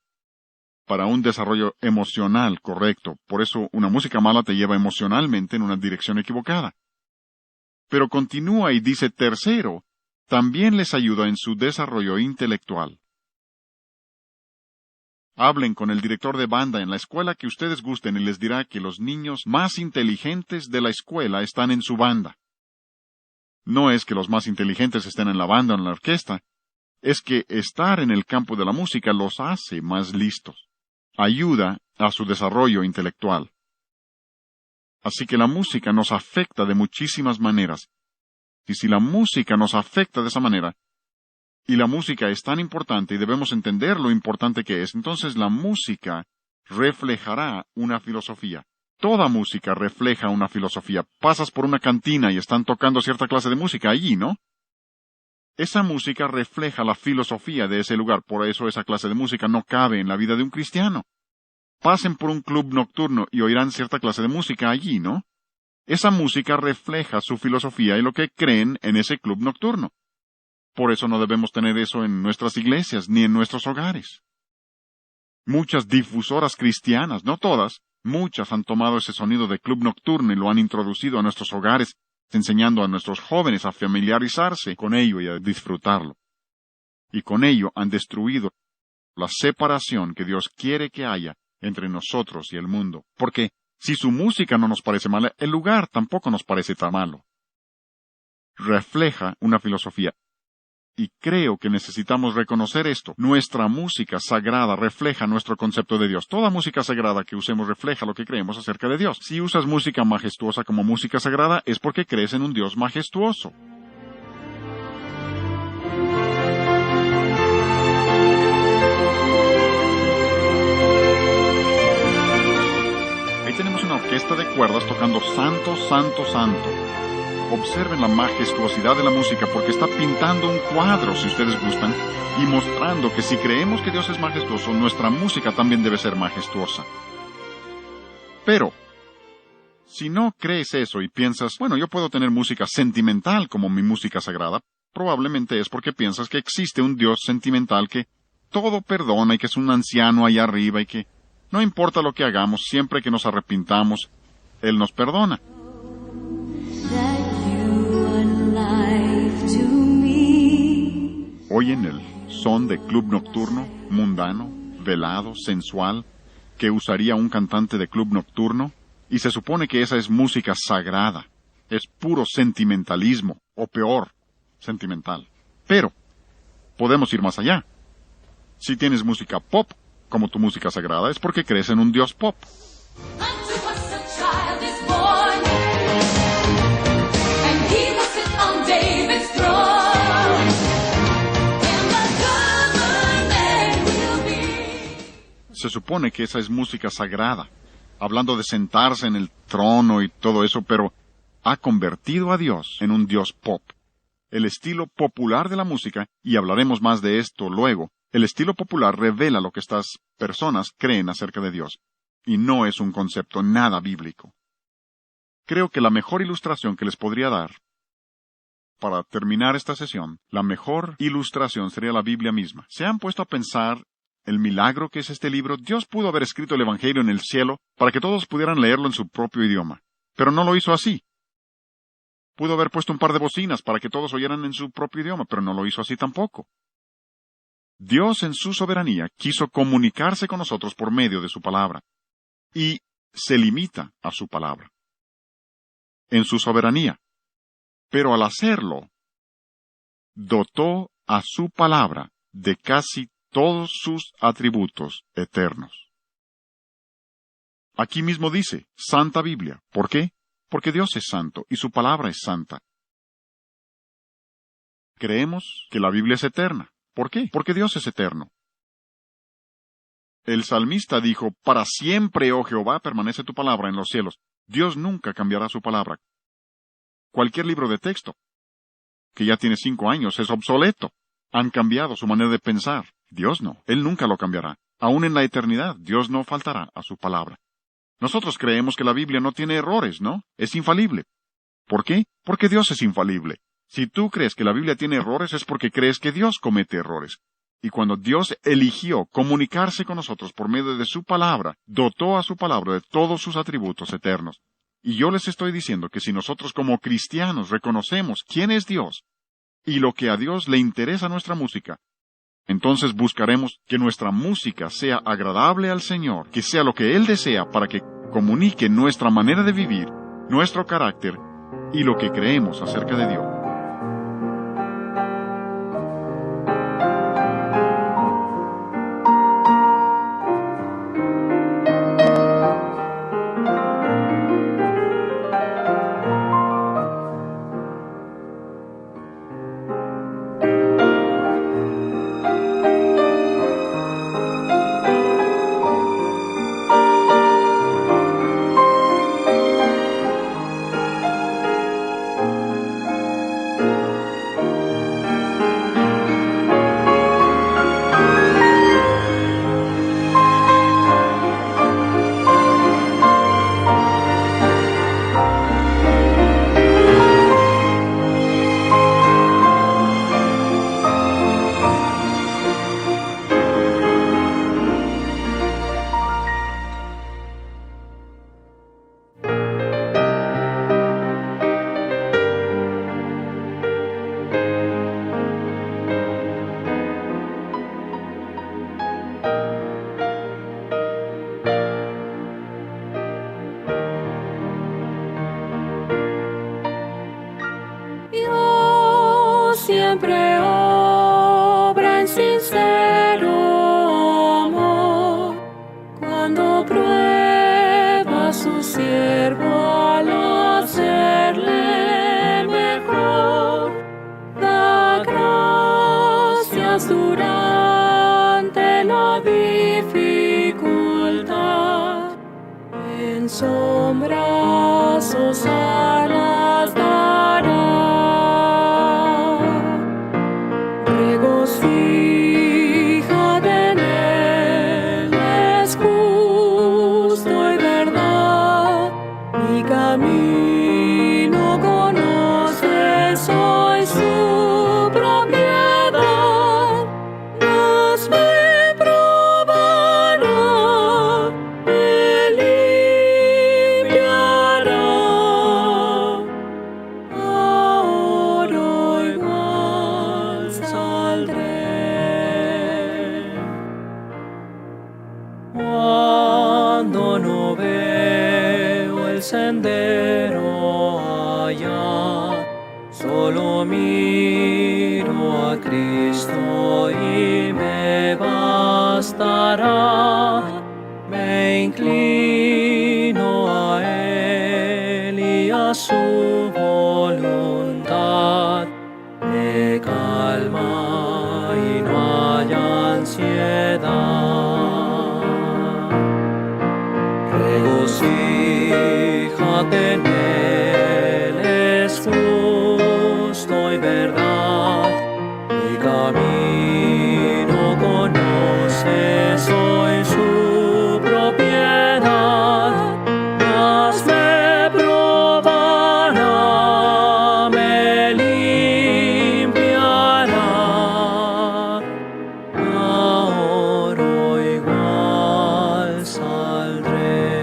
Para un desarrollo emocional correcto, por eso una música mala te lleva emocionalmente en una dirección equivocada. Pero continúa y dice tercero, también les ayuda en su desarrollo intelectual. Hablen con el director de banda en la escuela que ustedes gusten y les dirá que los niños más inteligentes de la escuela están en su banda. No es que los más inteligentes estén en la banda o en la orquesta, es que estar en el campo de la música los hace más listos. Ayuda a su desarrollo intelectual. Así que la música nos afecta de muchísimas maneras. Y si la música nos afecta de esa manera, y la música es tan importante y debemos entender lo importante que es, entonces la música reflejará una filosofía. Toda música refleja una filosofía. Pasas por una cantina y están tocando cierta clase de música allí, ¿no? Esa música refleja la filosofía de ese lugar, por eso esa clase de música no cabe en la vida de un cristiano. Pasen por un club nocturno y oirán cierta clase de música allí, ¿no? Esa música refleja su filosofía y lo que creen en ese club nocturno. Por eso no debemos tener eso en nuestras iglesias ni en nuestros hogares. Muchas difusoras cristianas, no todas, muchas han tomado ese sonido de club nocturno y lo han introducido a nuestros hogares, enseñando a nuestros jóvenes a familiarizarse con ello y a disfrutarlo. Y con ello han destruido la separación que Dios quiere que haya entre nosotros y el mundo. Porque si su música no nos parece mala, el lugar tampoco nos parece tan malo. Refleja una filosofía. Y creo que necesitamos reconocer esto. Nuestra música sagrada refleja nuestro concepto de Dios. Toda música sagrada que usemos refleja lo que creemos acerca de Dios. Si usas música majestuosa como música sagrada, es porque crees en un Dios majestuoso. Ahí tenemos una orquesta de cuerdas tocando Santo, Santo, Santo. Observen la majestuosidad de la música porque está pintando un cuadro, si ustedes gustan, y mostrando que si creemos que Dios es majestuoso, nuestra música también debe ser majestuosa. Pero, Si no crees eso y piensas, bueno, yo puedo tener música sentimental como mi música sagrada, probablemente es porque piensas que existe un Dios sentimental que todo perdona y que es un anciano allá arriba y que no importa lo que hagamos, siempre que nos arrepintamos, Él nos perdona. Oyen el son de club nocturno, mundano, velado, sensual, que usaría un cantante de club nocturno, y se supone que esa es música sagrada. Es puro sentimentalismo, o peor, sentimental. Pero podemos ir más allá. Si tienes música pop como tu música sagrada, es porque crees en un Dios pop. Se supone que esa es música sagrada, hablando de sentarse en el trono y todo eso, pero ha convertido a Dios en un Dios pop. El estilo popular de la música, y hablaremos más de esto luego, el estilo popular revela lo que estas personas creen acerca de Dios, y no es un concepto nada bíblico. Creo que la mejor ilustración que les podría dar, para terminar esta sesión, la mejor ilustración sería la Biblia misma. ¿Se han puesto a pensar el milagro que es este libro? Dios pudo haber escrito el Evangelio en el cielo para que todos pudieran leerlo en su propio idioma, pero no lo hizo así. Pudo haber puesto un par de bocinas para que todos oyeran en su propio idioma, pero no lo hizo así tampoco. Dios en su soberanía quiso comunicarse con nosotros por medio de su palabra, y se limita a su palabra. En su soberanía. Pero al hacerlo, dotó a su palabra de casi todos sus atributos eternos. Aquí mismo dice, Santa Biblia. ¿Por qué? Porque Dios es santo y su palabra es santa. Creemos que la Biblia es eterna. ¿Por qué? Porque Dios es eterno. El salmista dijo, para siempre, oh Jehová, permanece tu palabra en los cielos. Dios nunca cambiará su palabra. Cualquier libro de texto, que ya tiene 5 años, es obsoleto. Han cambiado su manera de pensar. Dios no. Él nunca lo cambiará. Aún en la eternidad, Dios no faltará a su palabra. Nosotros creemos que la Biblia no tiene errores, ¿no? Es infalible. ¿Por qué? Porque Dios es infalible. Si tú crees que la Biblia tiene errores, es porque crees que Dios comete errores. Y cuando Dios eligió comunicarse con nosotros por medio de su palabra, dotó a su palabra de todos sus atributos eternos. Y yo les estoy diciendo que si nosotros como cristianos reconocemos quién es Dios y lo que a Dios le interesa nuestra música, entonces buscaremos que nuestra música sea agradable al Señor, que sea lo que Él desea para que comunique nuestra manera de vivir, nuestro carácter y lo que creemos acerca de Dios. Siempre obra en sincero amor, cuando prueba a su siervo al hacerle mejor, da gracias durante la dificultad, en sombras o alas dará. Solo miro a Cristo y me bastará. Me inclino a Él y a su voluntad. Me calma y no hay ansiedad. Regocíjate en Él, es justo y verdad. Mi camino conoce, soy su propiedad. Mas me probará, me limpiará. Ahora igual saldré.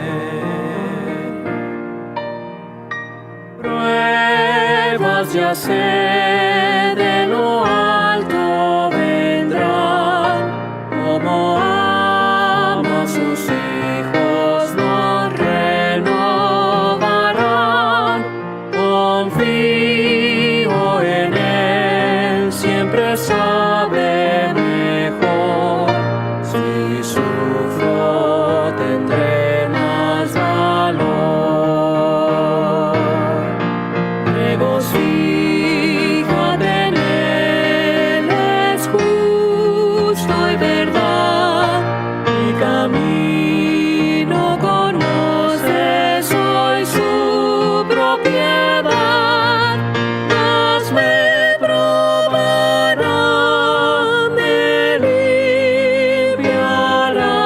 Pruebas ya sé de lo alto vendrán, como ama a sus hijos los renovarán. Confío en Él, siempre sabe mejor. Si sufro tendré más valor. Regocíjate en Él, es justo y verdad. Mi camino conoce, soy su propiedad. Mas me probará, me limpiará.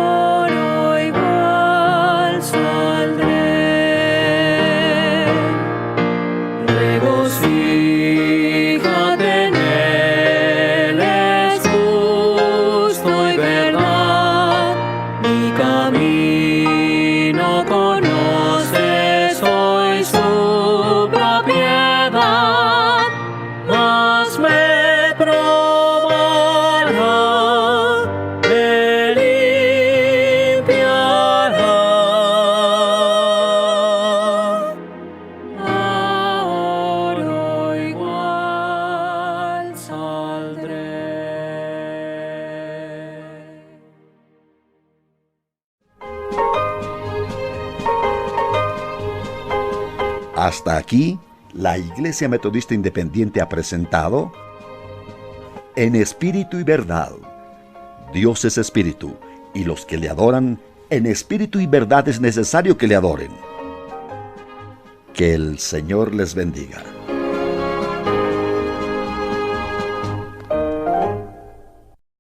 Ahora igual saldré. Regocíjate en Él, es justo y verdad. Mi camino conoce, soy su propiedad. Mas me probará, me limpiará. Ahora igual saldré. Hasta aquí, la Iglesia Metodista Independiente ha presentado En Espíritu y Verdad. Dios es Espíritu, y los que le adoran, en espíritu y verdad es necesario que le adoren. Que el Señor les bendiga.